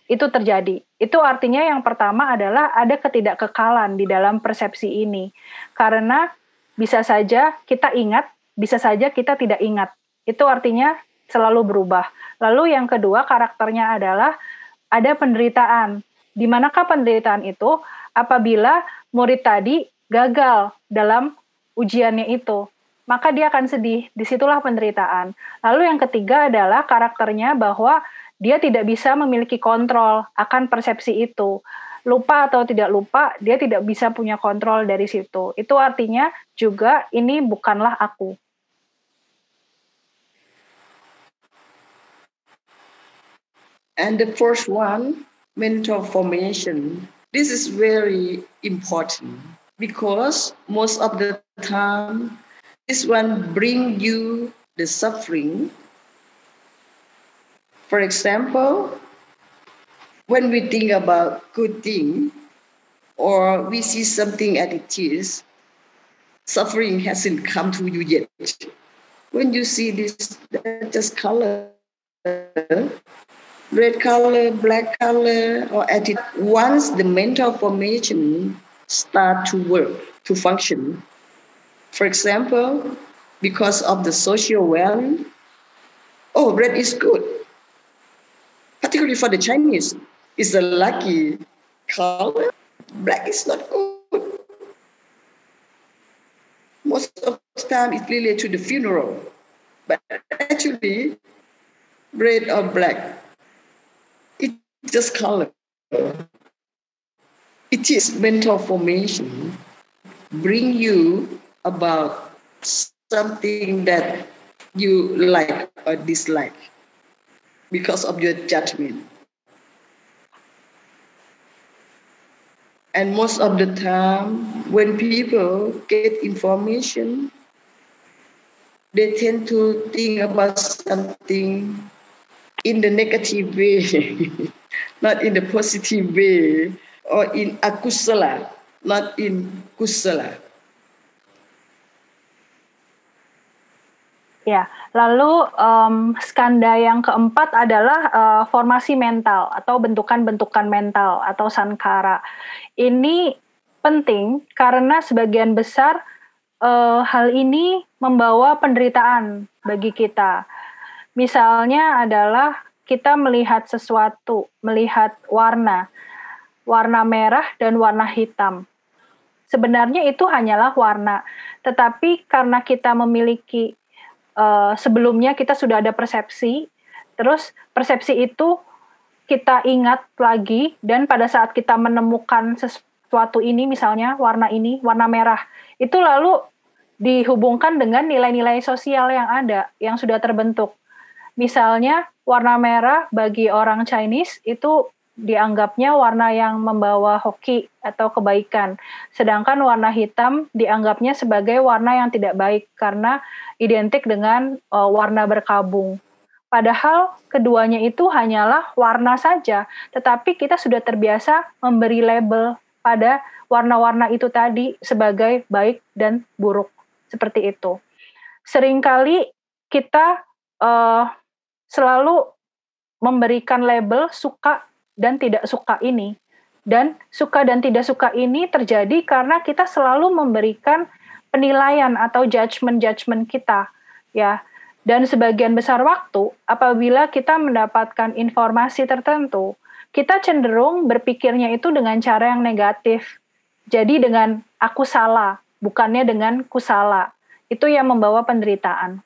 itu terjadi. Itu artinya yang pertama adalah ada ketidakkekalan di dalam persepsi ini. Karena bisa saja kita ingat, bisa saja kita tidak ingat. Itu artinya selalu berubah. Lalu yang kedua karakternya adalah ada penderitaan. Di manakah penderitaan itu? Apabila murid tadi gagal dalam ujiannya itu, maka dia akan sedih. Disitulah penderitaan. Lalu yang ketiga adalah karakternya bahwa dia tidak bisa memiliki kontrol akan persepsi itu. Lupa atau tidak lupa, dia tidak bisa punya kontrol dari situ. Itu artinya juga ini bukanlah aku. And the first one, mental formation. This is very important because most of the time, this one bring you the suffering. For example, when we think about good thing or we see something as it is, suffering hasn't come to you yet. When you see this, just color, red color, black color, or attitude, once the mental formation start to work, to function, for example, because of the social value, oh, red is good. Particularly for the Chinese, it's a lucky color. Black is not good. Most of the time it's related to the funeral. But actually, red or black, it's just color. It is mental formation. Bring you about something that you like or dislike because of your judgment. And most of the time, when people get information, they tend to think about something in the negative way, not in the positive way, or in akusala, not in kusala. Ya, lalu skanda yang keempat adalah formasi mental atau bentukan-bentukan mental atau sankara. Ini penting karena sebagian besar hal ini membawa penderitaan bagi kita. Misalnya adalah kita melihat sesuatu, melihat warna merah dan warna hitam. Sebenarnya itu hanyalah warna, tetapi karena kita memiliki sebelumnya kita sudah ada persepsi, terus persepsi itu kita ingat lagi dan pada saat kita menemukan sesuatu ini, misalnya warna ini, warna merah, itu lalu dihubungkan dengan nilai-nilai sosial yang ada, yang sudah terbentuk. Misalnya warna merah bagi orang Chinese itu dianggapnya warna yang membawa hoki atau kebaikan. Sedangkan warna hitam dianggapnya sebagai warna yang tidak baik karena identik dengan warna berkabung. Padahal keduanya itu hanyalah warna saja, tetapi kita sudah terbiasa memberi label pada warna-warna itu tadi sebagai baik dan buruk. Seperti itu. Seringkali kita selalu memberikan label suka dan tidak suka ini. Dan suka dan tidak suka ini terjadi karena kita selalu memberikan penilaian atau judgment kita, ya. Dan sebagian besar waktu, apabila kita mendapatkan informasi tertentu, kita cenderung berpikirnya itu dengan cara yang negatif. Jadi dengan aku salah, bukannya dengan ku salah. Itu yang membawa penderitaan.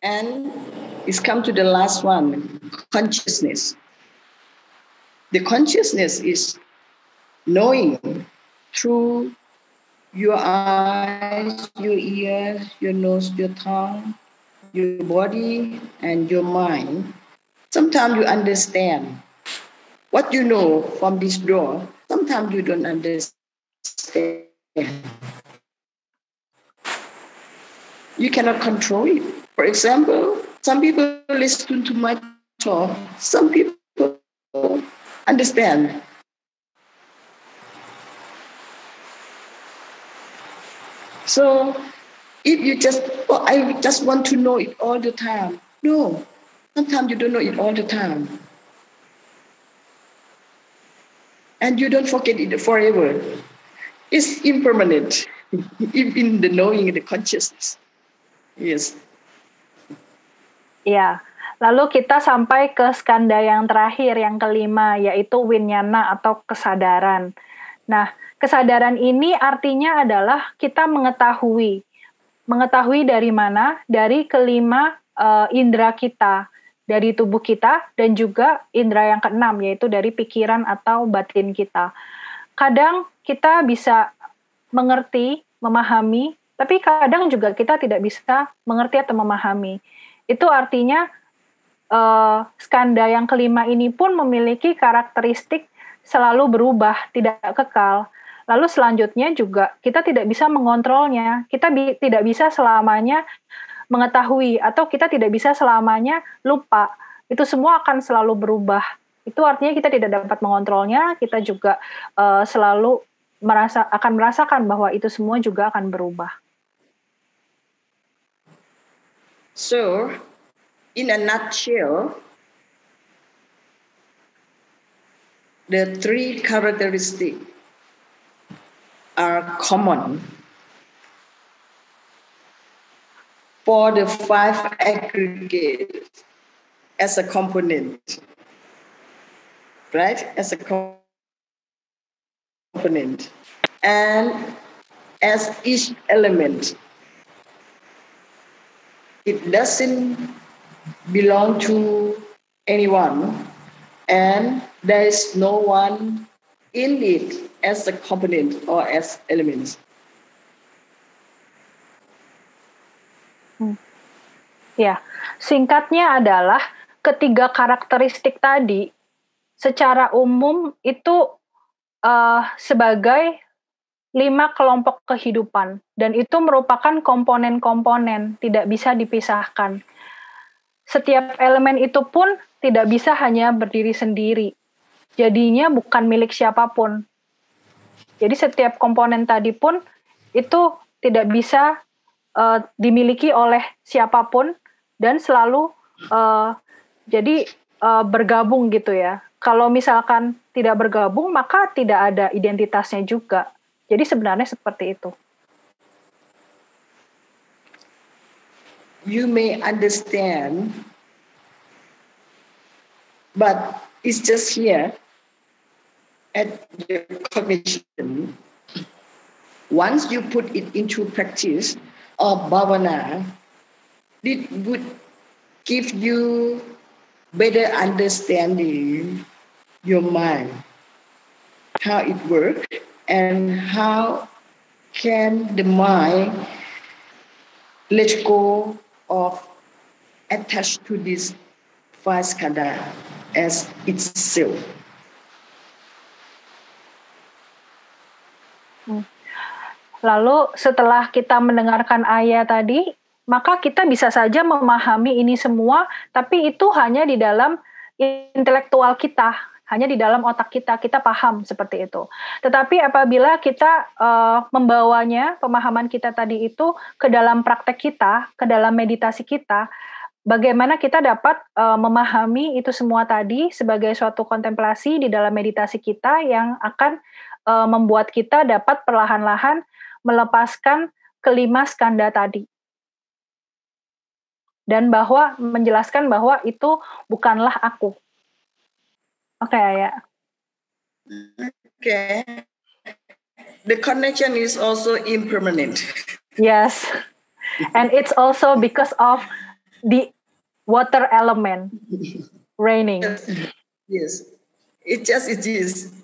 And it's come to the last one, consciousness. The consciousness is knowing through your eyes, your ears, your nose, your tongue, your body, and your mind. Sometimes you understand what you know from this door. Sometimes you don't understand. You cannot control it. For example, some people listen to my talk. Some people understand. So if you I just want to know it all the time. No, sometimes you don't know it all the time. And you don't forget it forever. It's impermanent in the knowing, the consciousness. Yes. Ya, lalu kita sampai ke skanda yang terakhir, yang kelima, yaitu winyana atau kesadaran. Nah, kesadaran ini artinya adalah kita mengetahui. Mengetahui dari mana? Dari kelima indera kita, dari tubuh kita, dan juga indera yang keenam, yaitu dari pikiran atau batin kita. Kadang kita bisa mengerti, memahami, tapi kadang juga kita tidak bisa mengerti atau memahami. Itu artinya skanda yang kelima ini pun memiliki karakteristik selalu berubah, tidak kekal. Lalu selanjutnya juga kita tidak bisa mengontrolnya. Kita tidak bisa selamanya mengetahui atau kita tidak bisa selamanya lupa. Itu semua akan selalu berubah. Itu artinya kita tidak dapat mengontrolnya, kita juga selalu akan merasakan bahwa itu semua juga akan berubah. So, in a nutshell, the three characteristics are common for the five aggregates as a component, right? As a component. And as each element, it doesn't belong to anyone, and there is no one in it as a component or as elements. Ya, singkatnya adalah ketiga karakteristik tadi secara umum itu sebagai 5 kelompok kehidupan, dan itu merupakan komponen-komponen, tidak bisa dipisahkan. Setiap elemen itu pun tidak bisa hanya berdiri sendiri. Jadinya bukan milik siapapun. Jadi setiap komponen tadi pun itu tidak bisa dimiliki oleh siapapun dan selalu bergabung gitu ya. Kalau misalkan tidak bergabung, maka tidak ada identitasnya juga. Jadi sebenarnya seperti itu. You may understand, but it's just here at the cognition. Once you put it into practice of bhavana, it would give you better understanding your mind, how it works, and how can the mind let go of attached to this five skandha as itself. Lalu setelah kita mendengarkan ayat tadi, maka kita bisa saja memahami ini semua, tapi itu hanya di dalam intelektual kita, hanya di dalam otak kita paham seperti itu. Tetapi apabila kita membawanya, pemahaman kita tadi itu ke dalam praktek kita, ke dalam meditasi kita, bagaimana kita dapat memahami itu semua tadi sebagai suatu kontemplasi di dalam meditasi kita yang akan membuat kita dapat perlahan-lahan melepaskan kelima skanda tadi. Dan bahwa menjelaskan bahwa itu bukanlah aku. Oke, Ayah. Okay. The connection is also impermanent. Yes. And it's also because of the water element raining. Yes. It is.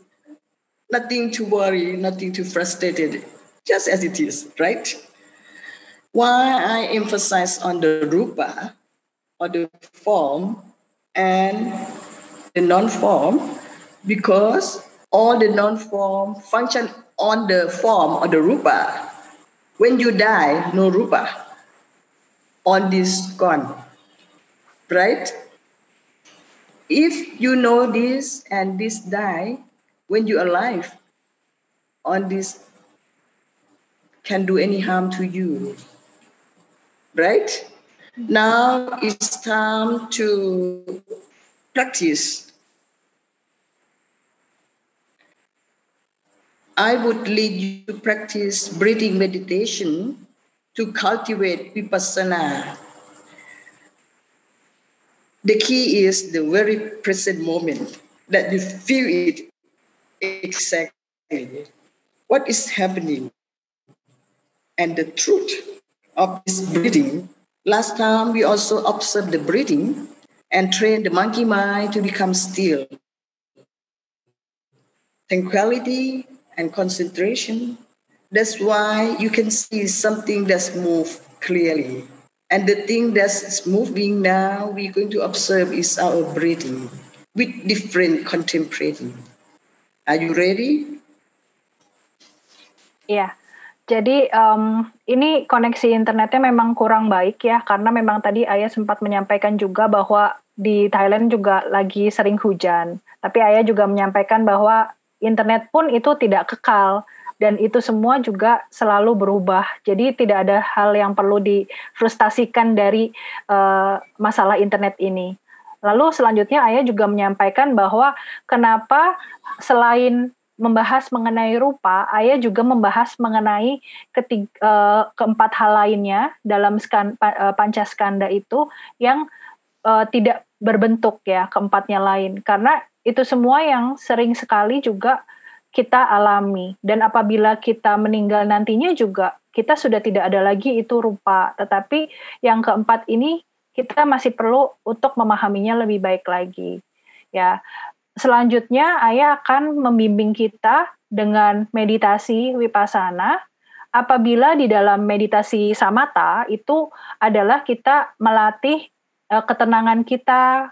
Nothing to worry, nothing to frustrated. Just as it is, right? Why I emphasize on the rupa, or the form, and the non-form, because all the non-form function on the form or the rupa. When you die, no rupa on this gone, right? If you know this and this die, when you're alive, on this can do any harm to you, right? Now it's time to practice. I would lead you to practice breathing meditation to cultivate vipassana. The key is the very present moment that you feel it exactly. What is happening? And the truth of this breathing. Last time we also observed the breathing and trained the monkey mind to become still. Tranquility and concentration. That's why you can see something that's moved clearly. And the thing that's moving now, we're going to observe is our breathing with different contemplating. Are you ready? Iya. Jadi ini koneksi internetnya memang kurang baik ya, karena memang tadi Ayah sempat menyampaikan juga bahwa di Thailand juga lagi sering hujan. Tapi Ayah juga menyampaikan bahwa internet pun itu tidak kekal, dan itu semua juga selalu berubah. Jadi tidak ada hal yang perlu difrustasikan dari masalah internet ini. Lalu selanjutnya Ayah juga menyampaikan bahwa kenapa selain membahas mengenai rupa, Ayah juga membahas mengenai keempat hal lainnya dalam pancaskanda itu yang tidak berbentuk ya, keempatnya lain. Karena itu semua yang sering sekali juga kita alami. Dan apabila kita meninggal nantinya juga, kita sudah tidak ada lagi itu rupa. Tetapi yang keempat ini kita masih perlu untuk memahaminya lebih baik lagi. Ya. Selanjutnya, Ayah akan membimbing kita dengan meditasi vipassana. Apabila di dalam meditasi samatha itu adalah kita melatih ketenangan kita,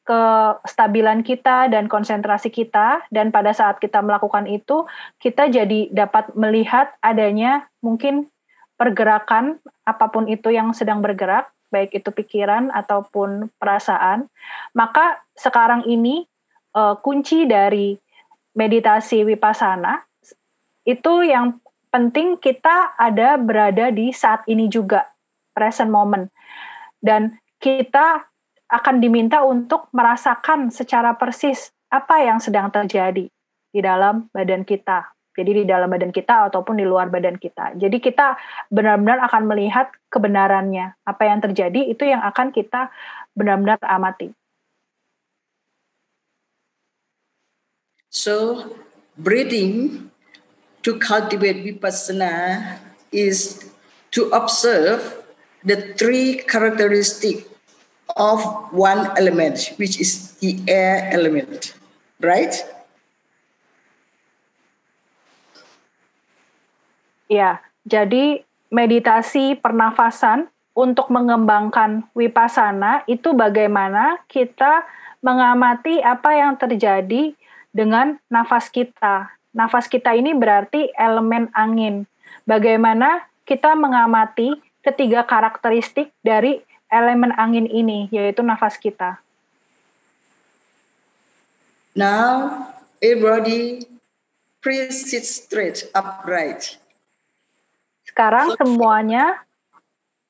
kestabilan kita, dan konsentrasi kita. Dan pada saat kita melakukan itu, kita jadi dapat melihat adanya mungkin pergerakan, apapun itu yang sedang bergerak, baik itu pikiran ataupun perasaan. Maka sekarang ini, kunci dari meditasi vipassana itu yang penting kita berada di saat ini juga, present moment. Dan kita akan diminta untuk merasakan secara persis apa yang sedang terjadi di dalam badan kita. Jadi di dalam badan kita ataupun di luar badan kita. Jadi kita benar-benar akan melihat kebenarannya. Apa yang terjadi itu yang akan kita benar-benar amati. So, breathing to cultivate vipassana is to observe the three characteristics of one element, which is the air element, right? Ya, jadi meditasi pernafasan untuk mengembangkan vipassana itu bagaimana kita mengamati apa yang terjadi dengan nafas kita. Nafas kita ini berarti elemen angin. Bagaimana kita mengamati ketiga karakteristik dari elemen angin ini, yaitu nafas kita. Now, everybody, please sit straight, upright. Sekarang semuanya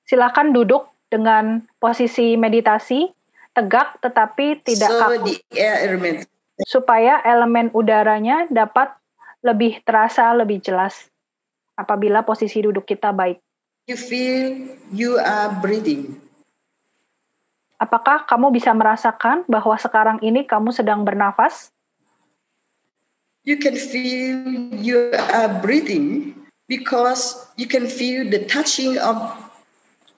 silakan duduk dengan posisi meditasi, tegak tetapi tidak kaku. Supaya elemen udaranya dapat lebih terasa, lebih jelas apabila posisi duduk kita baik. You feel you are breathing. Apakah kamu bisa merasakan bahwa sekarang ini kamu sedang bernafas? You can feel you are breathing because you can feel the touching of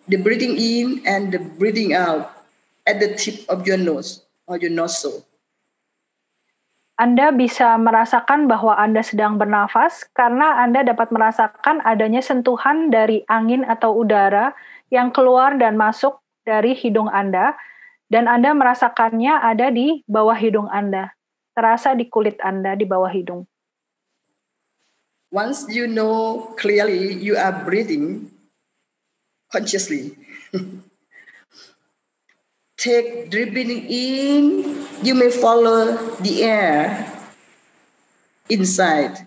the breathing in and the breathing out at the tip of your nose or your nostril. Anda bisa merasakan bahwa Anda sedang bernafas karena Anda dapat merasakan adanya sentuhan dari angin atau udara yang keluar dan masuk dari hidung Anda, dan Anda merasakannya ada di bawah hidung Anda, terasa di kulit Anda di bawah hidung. Once you know clearly you are breathing consciously, take deep breathing in, you may follow the air inside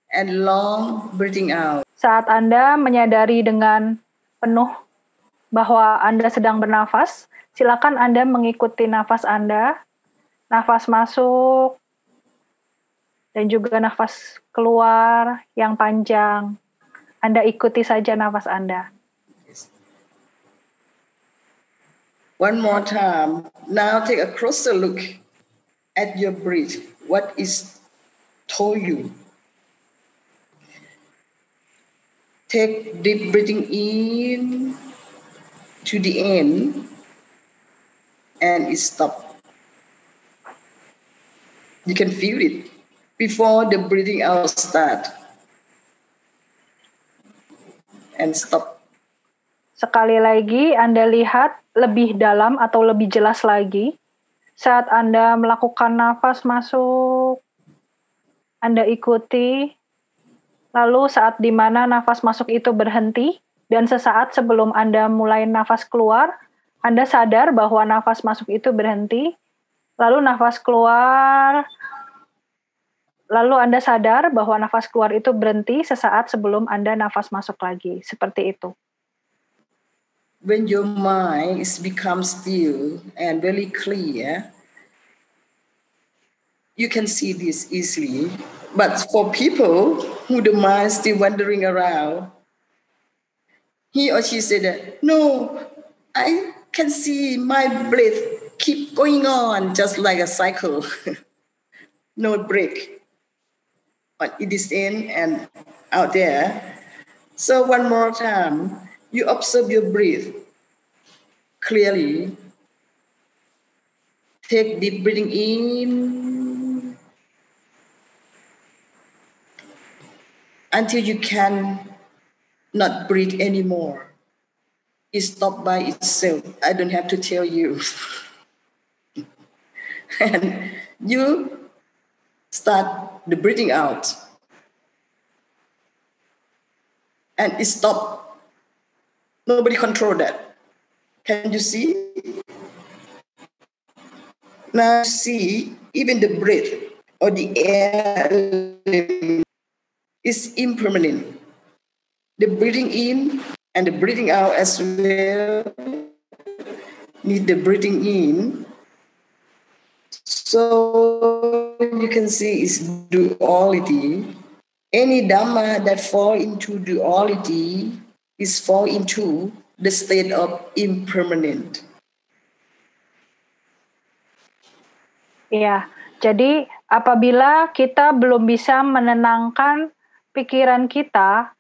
and long breathing out. Saat Anda menyadari dengan penuh bahwa Anda sedang bernafas, silakan Anda mengikuti nafas Anda, nafas masuk, dan juga nafas keluar yang panjang. Anda ikuti saja nafas Anda. One more time. Now take a closer look at your breath. What is told you? Take deep breathing in to the end and stop. You can feel it before the breathing out start. And stop. Sekali lagi, Anda lihat lebih dalam atau lebih jelas lagi saat Anda melakukan nafas masuk, Anda ikuti, lalu saat di mana nafas masuk itu berhenti, dan sesaat sebelum Anda mulai nafas keluar, Anda sadar bahwa nafas masuk itu berhenti, lalu nafas keluar, lalu Anda sadar bahwa nafas keluar itu berhenti sesaat sebelum Anda nafas masuk lagi, seperti itu. When your mind is become still and very clear, you can see this easily. But for people who the mind still wandering around, he or she said that, no, I can see my breath keep going on just like a cycle. No break. But it is in and out there. So one more time, you observe your breath clearly. Take deep breathing in until you can not breathe anymore. It stops by itself. I don't have to tell you. And you start the breathing out. And it stops. Nobody control that. Can you see? Now see, even the breath or the air is impermanent. The breathing in and the breathing out as well need the breathing in. So you can see it's duality. Any Dhamma that fall into duality is fall into the state of impermanent. Ya, jadi apabila kita belum bisa menenangkan pikiran kita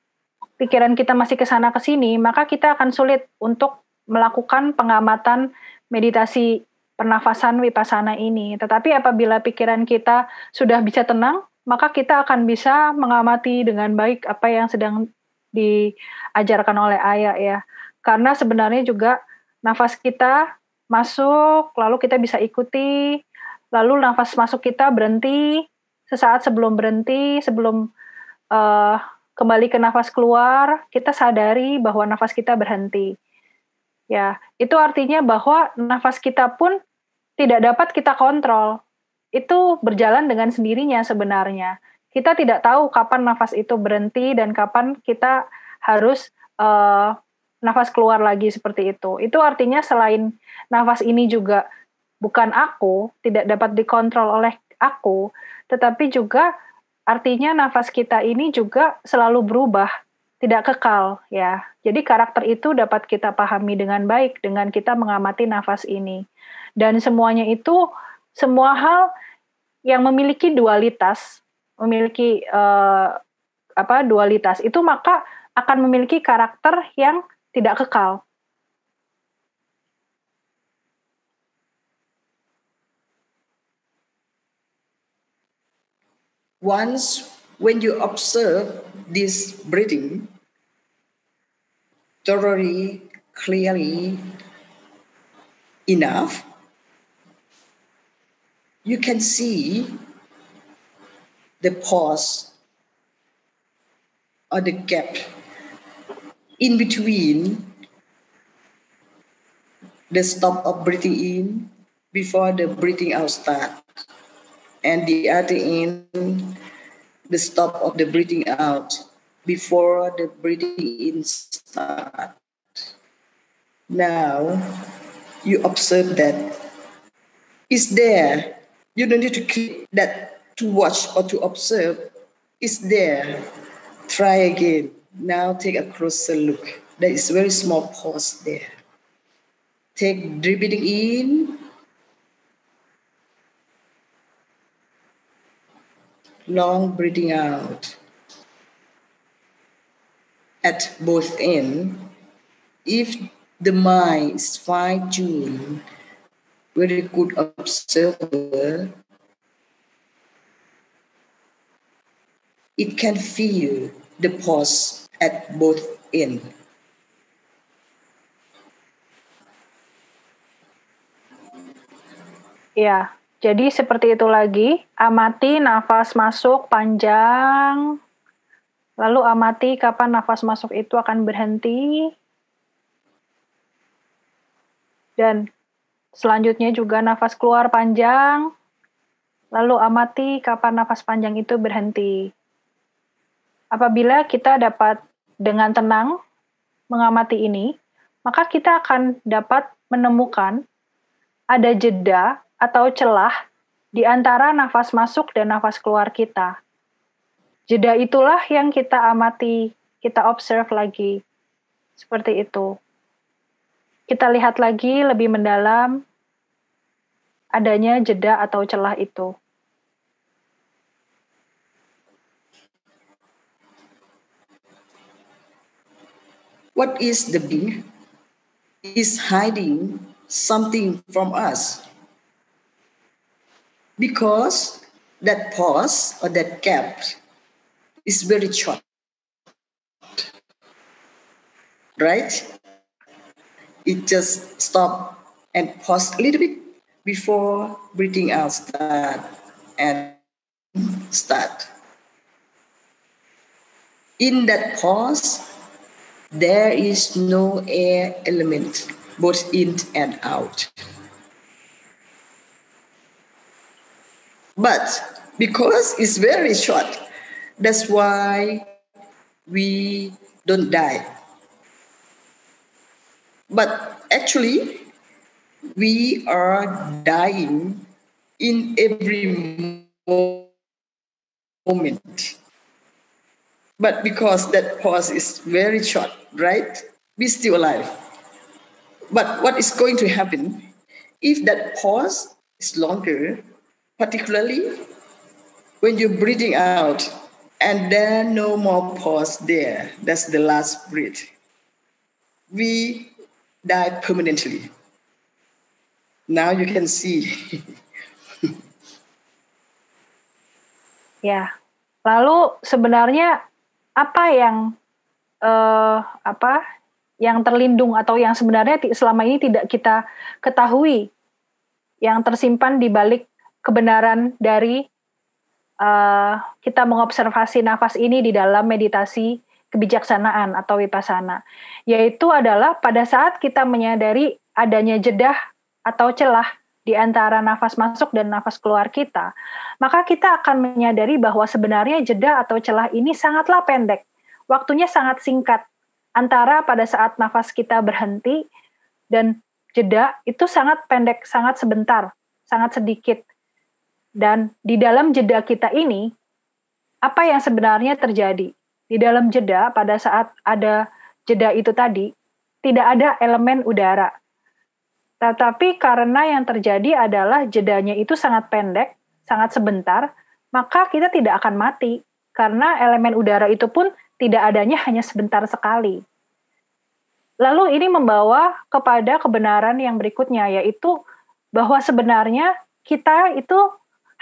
masih ke sana ke sini, maka kita akan sulit untuk melakukan pengamatan meditasi pernafasan vipassana ini. Tetapi apabila pikiran kita sudah bisa tenang, maka kita akan bisa mengamati dengan baik apa yang sedang diajarkan oleh Ayah ya. Karena sebenarnya juga nafas kita masuk, lalu kita bisa ikuti, lalu nafas masuk kita berhenti, sesaat sebelum berhenti, sebelum kembali ke nafas keluar, kita sadari bahwa nafas kita berhenti. Ya, itu artinya bahwa nafas kita pun tidak dapat kita kontrol. Itu berjalan dengan sendirinya sebenarnya. Kita tidak tahu kapan nafas itu berhenti dan kapan kita harus nafas keluar lagi seperti itu. Itu artinya selain nafas ini juga bukan aku, tidak dapat dikontrol oleh aku, tetapi juga artinya nafas kita ini juga selalu berubah, tidak kekal ya. Jadi karakter itu dapat kita pahami dengan baik dengan kita mengamati nafas ini. Dan semuanya itu semua hal yang memiliki dualitas, memiliki dualitas itu maka akan memiliki karakter yang tidak kekal. Once when you observe this breathing thoroughly, clearly enough, you can see the pause or the gap in between the stop of breathing in before the breathing out start, and the other end, the stop of the breathing out before the breathing in start. Now, you observe that it's there. You don't need to click that to watch or to observe. It's there. Try again. Now take a closer look. There is very small pause there. Take deep breathing in. Long breathing out. At both ends, if the mind is fine-tuned, very good observer, it can feel the pause at both ends. Ya, jadi seperti itu lagi, amati nafas masuk panjang, lalu amati kapan nafas masuk itu akan berhenti, dan selanjutnya juga nafas keluar panjang, lalu amati kapan nafas panjang itu berhenti. Apabila kita dapat dengan tenang mengamati ini, maka kita akan dapat menemukan ada jeda atau celah di antara nafas masuk dan nafas keluar kita. Jeda itulah yang kita amati, kita observe lagi. Seperti itu. Kita lihat lagi lebih mendalam adanya jeda atau celah itu. What is the being? Is hiding something from us. Because that pause or that gap is very short. Right? It just stop and pause a little bit before breathing out start and start. In that pause, there is no air element, both in and out. But because it's very short, that's why we don't die. But actually, we are dying in every moment. But because that pause is very short, right? We're still alive. But what is going to happen if that pause is longer, particularly when you're breathing out and then no more pause there? That's the last breath. We die permanently. Now you can see. Ya, lalu sebenarnya apa yang terlindung atau yang sebenarnya selama ini tidak kita ketahui, yang tersimpan di balik kebenaran dari kita mengobservasi nafas ini di dalam meditasi kebijaksanaan atau vipassana, yaitu adalah pada saat kita menyadari adanya jedah atau celah di antara nafas masuk dan nafas keluar kita, maka kita akan menyadari bahwa sebenarnya jeda atau celah ini sangatlah pendek, waktunya sangat singkat, antara pada saat nafas kita berhenti dan jeda itu sangat pendek, sangat sebentar, sangat sedikit. Dan di dalam jeda kita ini, apa yang sebenarnya terjadi? Di dalam jeda, pada saat ada jeda itu tadi, tidak ada elemen udara. Tetapi karena yang terjadi adalah jedanya itu sangat pendek, sangat sebentar, maka kita tidak akan mati. Karena elemen udara itu pun tidak adanya hanya sebentar sekali. Lalu ini membawa kepada kebenaran yang berikutnya, yaitu bahwa sebenarnya kita itu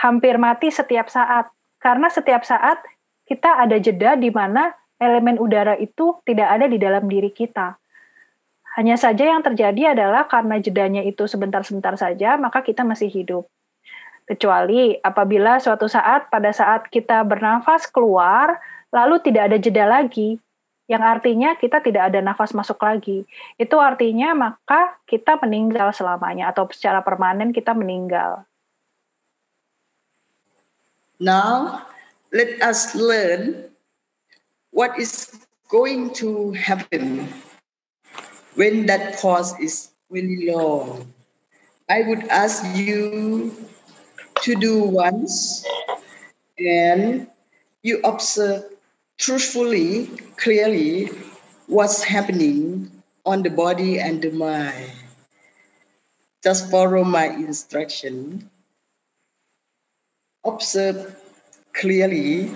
hampir mati setiap saat. Karena setiap saat kita ada jeda di mana elemen udara itu tidak ada di dalam diri kita. Hanya saja yang terjadi adalah karena jedanya itu sebentar-sebentar saja, maka kita masih hidup. Kecuali apabila suatu saat, pada saat kita bernafas keluar, lalu tidak ada jeda lagi, yang artinya kita tidak ada nafas masuk lagi. Itu artinya maka kita meninggal selamanya, atau secara permanen kita meninggal. Now, let us learn what is going to happen when that pause is really long. I would ask you to do once, and you observe truthfully, clearly, what's happening on the body and the mind. Just follow my instruction. Observe clearly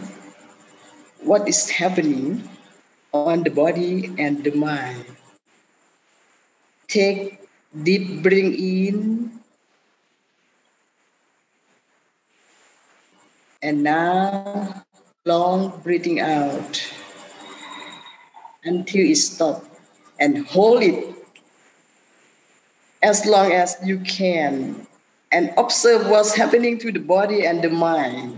what is happening on the body and the mind. Take deep breathing in, and now long breathing out until it stops, and hold it as long as you can, and observe what's happening to the body and the mind.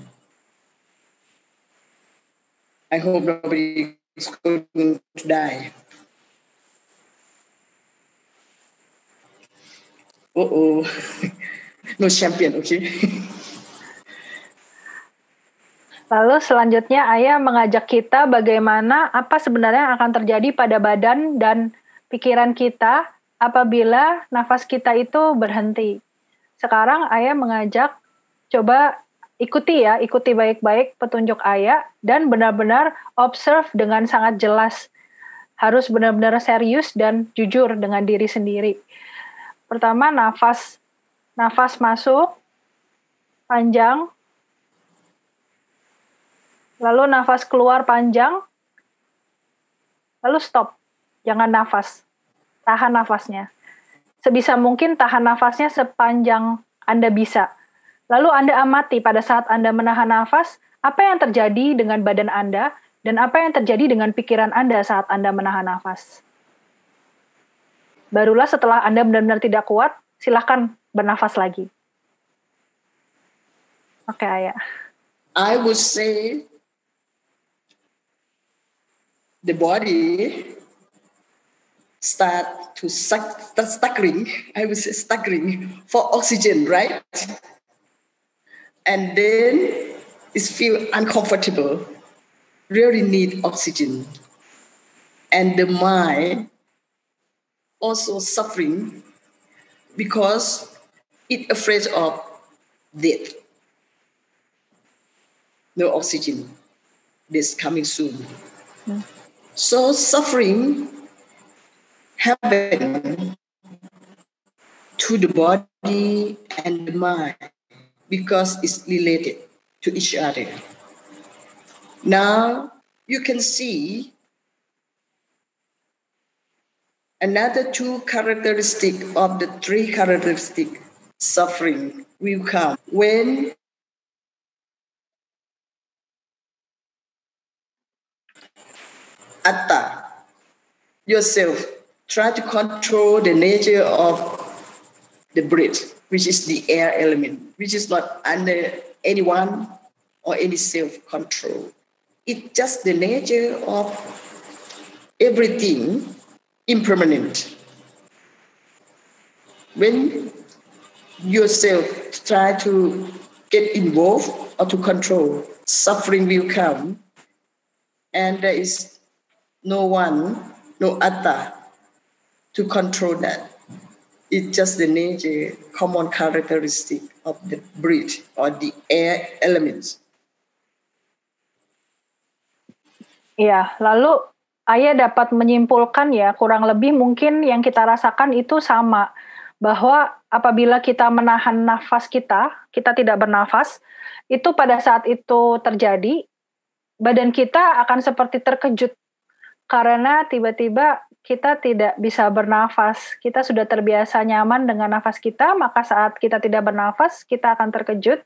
I hope nobody is going to die. No champion, okay? Lalu selanjutnya Ayah mengajak kita bagaimana apa sebenarnya yang akan terjadi pada badan dan pikiran kita apabila nafas kita itu berhenti. Sekarang Ayah mengajak coba ikuti baik-baik petunjuk Ayah dan benar-benar observe dengan sangat jelas. Harus benar-benar serius dan jujur dengan diri sendiri. Pertama, nafas masuk panjang, lalu nafas keluar panjang, lalu stop, jangan nafas, tahan nafasnya. Sebisa mungkin tahan nafasnya sepanjang Anda bisa. Lalu Anda amati pada saat Anda menahan nafas, apa yang terjadi dengan badan Anda, dan apa yang terjadi dengan pikiran Anda saat Anda menahan nafas. Barulah setelah Anda benar-benar tidak kuat, silakan bernafas lagi. Oke, Ayah. I would say the body start staggering. I would say staggering for oxygen, right? And then it feel uncomfortable. Really need oxygen. And the mind also suffering because it afraid of death. No oxygen. This coming soon. So suffering happen to the body and the mind because it's related to each other. Now you can see another two characteristics of the three characteristics suffering will come. When Atta, yourself, try to control the nature of the breath, which is the air element, which is not under anyone or any self-control. It's just the nature of everything impermanent. When yourself try to get involved or to control, suffering will come, and there is no one, no Atta to control that. It's just the nature, common characteristic of the breath or the air elements. Ya, lalu Ayah dapat menyimpulkan ya, kurang lebih mungkin yang kita rasakan itu sama, bahwa apabila kita menahan nafas kita tidak bernafas, itu pada saat itu terjadi, badan kita akan seperti terkejut, karena tiba-tiba kita tidak bisa bernafas. Kita sudah terbiasa nyaman dengan nafas kita, maka saat kita tidak bernafas, kita akan terkejut,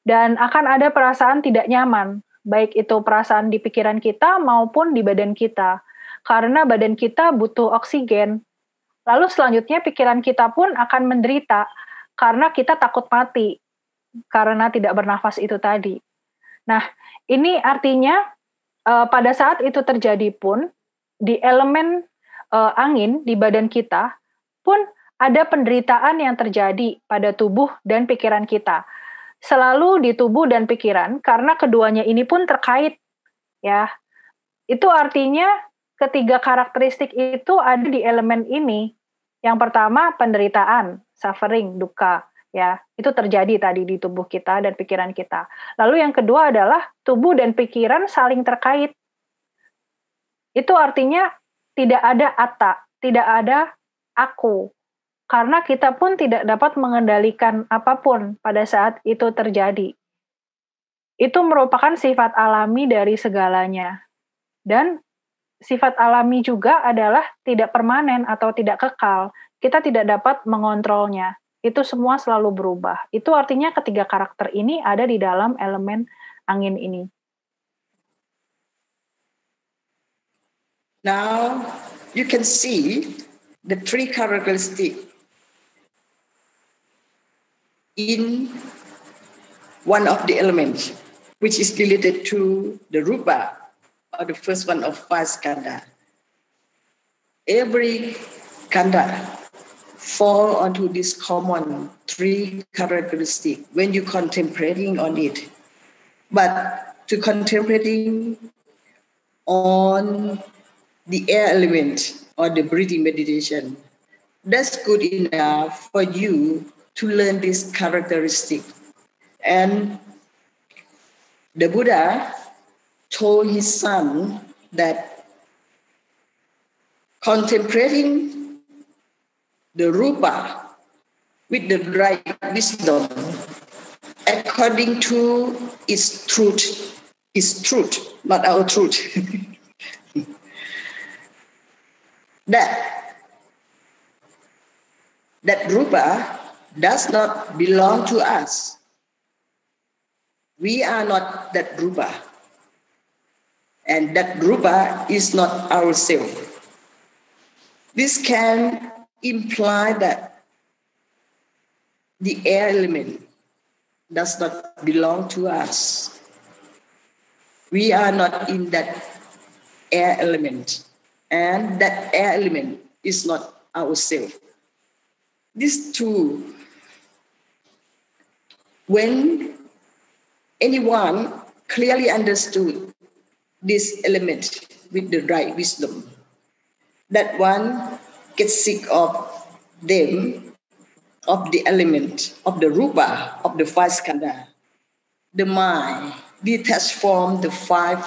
dan akan ada perasaan tidak nyaman, baik itu perasaan di pikiran kita maupun di badan kita, karena badan kita butuh oksigen. Lalu selanjutnya pikiran kita pun akan menderita, karena kita takut mati, karena tidak bernafas itu tadi. Nah, ini artinya pada saat itu terjadi pun, di elemen angin di badan kita pun ada penderitaan yang terjadi pada tubuh dan pikiran kita. Selalu di tubuh dan pikiran, karena keduanya ini pun terkait, ya. Itu artinya ketiga karakteristik itu ada di elemen ini. Yang pertama penderitaan, suffering, duka, ya. Itu terjadi tadi di tubuh kita dan pikiran kita. Lalu yang kedua adalah tubuh dan pikiran saling terkait. Itu artinya tidak ada Atta, tidak ada aku. Karena kita pun tidak dapat mengendalikan apapun pada saat itu terjadi. Itu merupakan sifat alami dari segalanya. Dan sifat alami juga adalah tidak permanen atau tidak kekal. Kita tidak dapat mengontrolnya. Itu semua selalu berubah. Itu artinya ketiga karakter ini ada di dalam elemen angin ini. Now, you can see the three characteristics in one of the elements, which is related to the rupa, or the first one of five skandha. Every skandha fall onto this common three characteristic when you contemplating on it. But to contemplating on the air element or the breathing meditation, that's good enough for you to learn this characteristic. And the Buddha told his son that contemplating the rupa with the right wisdom according to its truth, not our truth. that rupa does not belong to us. We are not that rupa. And that rupa is not ourselves. This can imply that the air element does not belong to us. We are not in that air element. And that air element is not ourselves. These two, when anyone clearly understood this element with the right wisdom, that one gets sick of them, of the element, of the rupa, of the five skandha. The mind detached from the five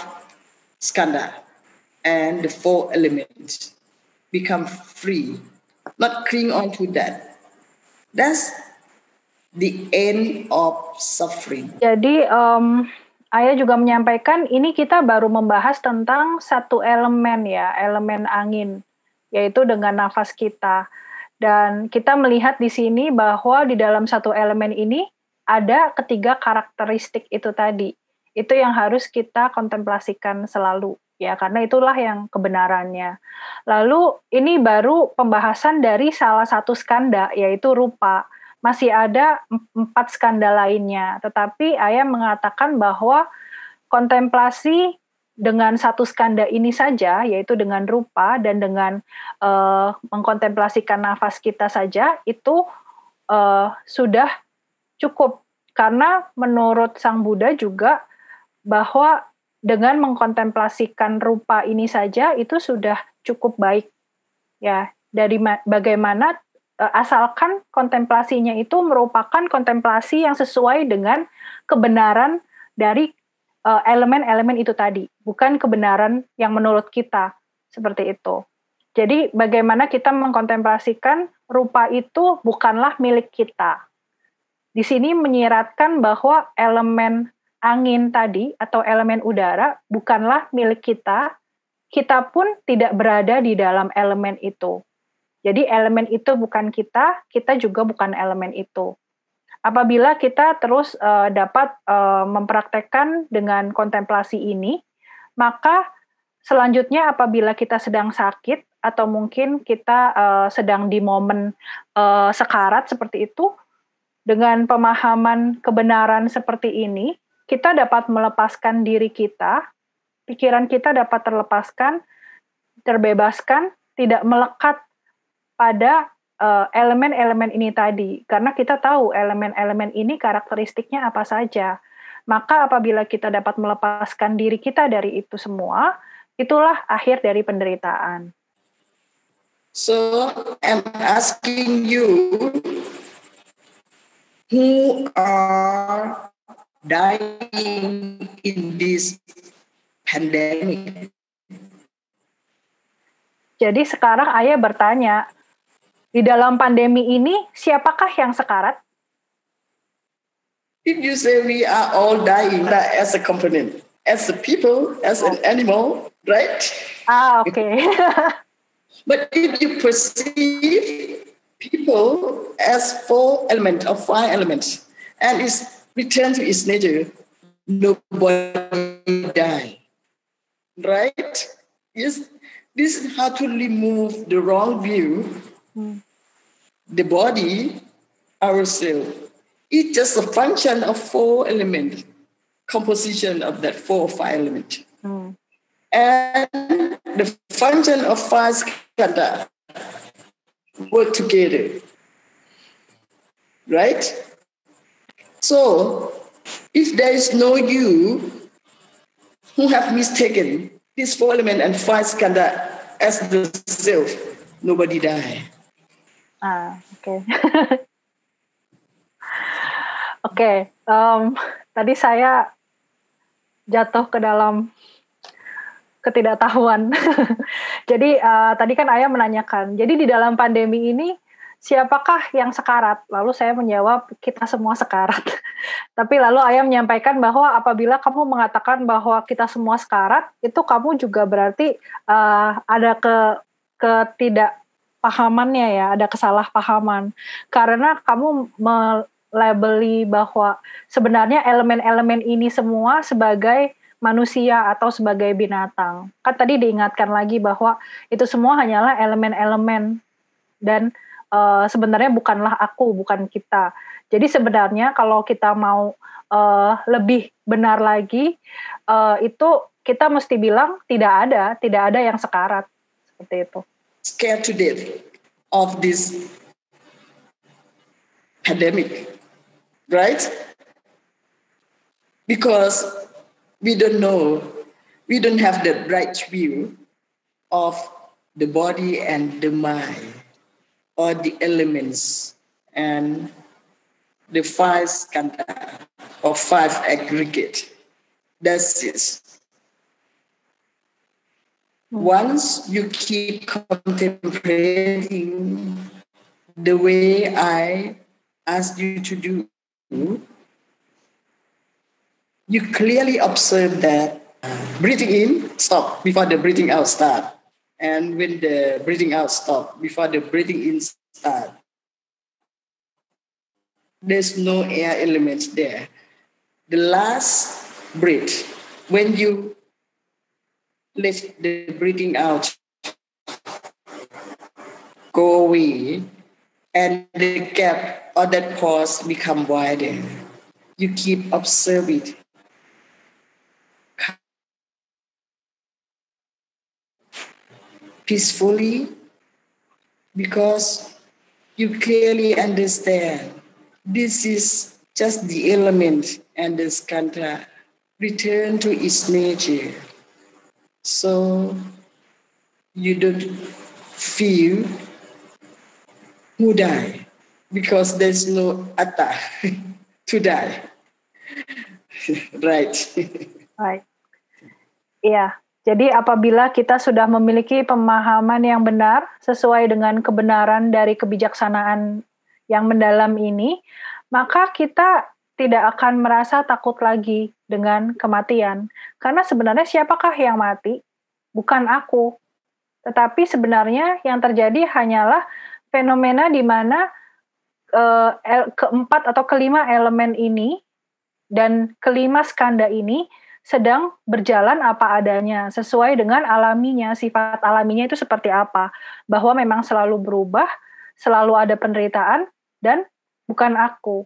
skandha and the four elements, become free, not cling on to that. That's the end of suffering. Jadi Ayah juga menyampaikan ini kita baru membahas tentang satu elemen ya, elemen angin, yaitu dengan nafas kita. Dan kita melihat di sini bahwa di dalam satu elemen ini ada ketiga karakteristik itu tadi. Itu yang harus kita kontemplasikan selalu, ya, karena itulah yang kebenarannya. Lalu ini baru pembahasan dari salah satu skanda, yaitu rupa. Masih ada 4 skanda lainnya, tetapi Ayah mengatakan bahwa kontemplasi dengan satu skanda ini saja, yaitu dengan rupa dan dengan mengkontemplasikan nafas kita saja, itu sudah cukup. Karena menurut Sang Buddha juga bahwa dengan mengkontemplasikan rupa ini saja itu sudah cukup baik. Ya, dari bagaimana asalkan kontemplasinya itu merupakan kontemplasi yang sesuai dengan kebenaran dari elemen-elemen itu tadi, bukan kebenaran yang menurut kita, seperti itu. Jadi bagaimana kita mengkontemplasikan rupa itu bukanlah milik kita. Di sini menyiratkan bahwa elemen angin tadi atau elemen udara bukanlah milik kita, kita pun tidak berada di dalam elemen itu. Jadi elemen itu bukan kita, kita juga bukan elemen itu. Apabila kita terus dapat mempraktekkan dengan kontemplasi ini, maka selanjutnya apabila kita sedang sakit atau mungkin kita sedang di momen sekarat seperti itu, dengan pemahaman kebenaran seperti ini, kita dapat melepaskan diri kita, pikiran kita dapat terlepaskan, terbebaskan, tidak melekat pada elemen-elemen ini tadi. Karena kita tahu elemen-elemen ini karakteristiknya apa saja. Maka apabila kita dapat melepaskan diri kita dari itu semua, itulah akhir dari penderitaan. So, I'm asking you, who are dying in this pandemic? Jadi sekarang Ayah bertanya, di dalam pandemi ini siapakah yang sekarat? If you say we are all dying as a component, as a people, as an animal, right? Okay. But if you perceive people as 4 elements or 5 elements, and it's returned to its nature, nobody die. Right? Yes, this is how to remove the wrong view. The body, ourselves, is just a function of 4 elements, composition of that 4 or 5 elements. And the function of 5 skandha work together. Right? So, if there is no you who have mistaken these 4 elements and 5 skandha as the self, nobody die. Okay. Oke, tadi saya jatuh ke dalam ketidaktahuan. Jadi tadi kan Ayah menanyakan, jadi di dalam pandemi ini siapakah yang sekarat? Lalu saya menjawab, kita semua sekarat. Tapi lalu Ayah menyampaikan bahwa apabila kamu mengatakan bahwa kita semua sekarat, itu kamu juga berarti ada ketidakpahamannya ya, ada kesalahpahaman. Karena kamu melabeli bahwa sebenarnya elemen-elemen ini semua sebagai manusia atau sebagai binatang. Kan tadi diingatkan lagi bahwa itu semua hanyalah elemen-elemen dan sebenarnya bukanlah aku, bukan kita. Jadi sebenarnya kalau kita mau lebih benar lagi, itu kita mesti bilang tidak ada yang sekarat. Seperti itu. Scared to death of this pandemic, right? Because we don't know, we don't have the right view of the body and the mind, or the elements and the 5 skandha or 5 aggregate. That's it. Once you keep contemplating the way I asked you to do, you clearly observe that breathing in stop before the breathing out start, and when the breathing out stop before the breathing in start. There's no air elements there. The last breath, when you let the breathing out go away, and the gap or that pause become wider. You keep observing peacefully because you clearly understand this is just the element and the skandha return to its nature. So you don't feel who die because there's no atta to die. Right. Right. Iya. Jadi apabila kita sudah memiliki pemahaman yang benar sesuai dengan kebenaran dari kebijaksanaan yang mendalam ini, maka kita tidak akan merasa takut lagi dengan kematian. Karena sebenarnya siapakah yang mati? Bukan aku. Tetapi sebenarnya yang terjadi hanyalah fenomena di mana keempat atau kelima elemen ini dan kelima skanda ini sedang berjalan apa adanya, sesuai dengan alaminya, sifat alaminya itu seperti apa. Bahwa memang selalu berubah, selalu ada penderitaan, dan bukan aku.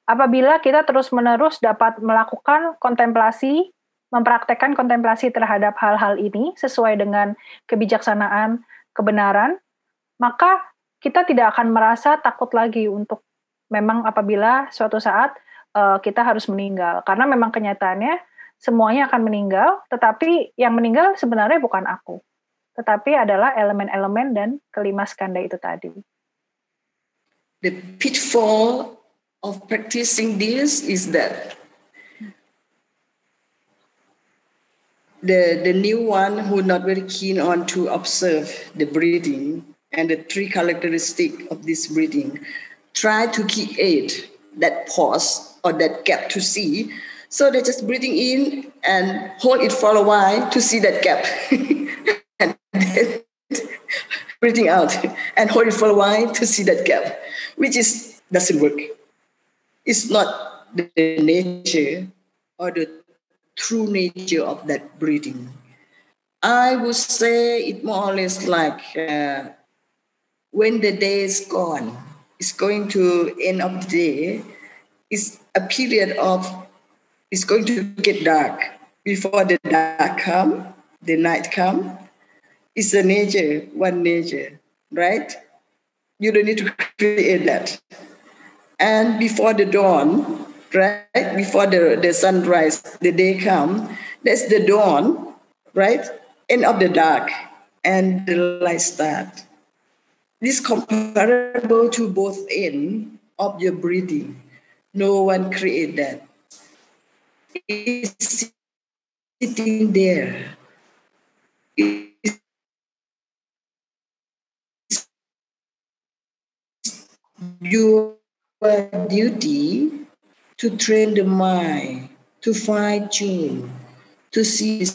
Apabila kita terus-menerus dapat melakukan kontemplasi, mempraktekkan kontemplasi terhadap hal-hal ini, sesuai dengan kebijaksanaan, kebenaran, maka kita tidak akan merasa takut lagi untuk memang apabila suatu saat kita harus meninggal. Karena memang kenyataannya, semuanya akan meninggal, tetapi yang meninggal sebenarnya bukan aku, tetapi adalah elemen-elemen dan kelima skanda itu tadi. The pitfall of practicing this is that the new one who not very keen on to observe the breathing and the three characteristics of this breathing try to create that pause or that gap to see. So they're just breathing in and hold it for a while to see that gap. And then breathing out and hold it for a while to see that gap, which doesn't work. It's not the nature or the true nature of that breathing. I would say it more or less like when the day is gone, it's going to end of the day, it's a period of it's going to get dark. Before the dark come, the night come. It's a nature, one nature, right? You don't need to create that. And before the dawn, right? Before the sunrise, the day come, that's the dawn, right? End of the dark, and the light start. This comparable to both ends of your breathing. No one create that. It's sitting there. It's your duty to train the mind, to fine tune, to see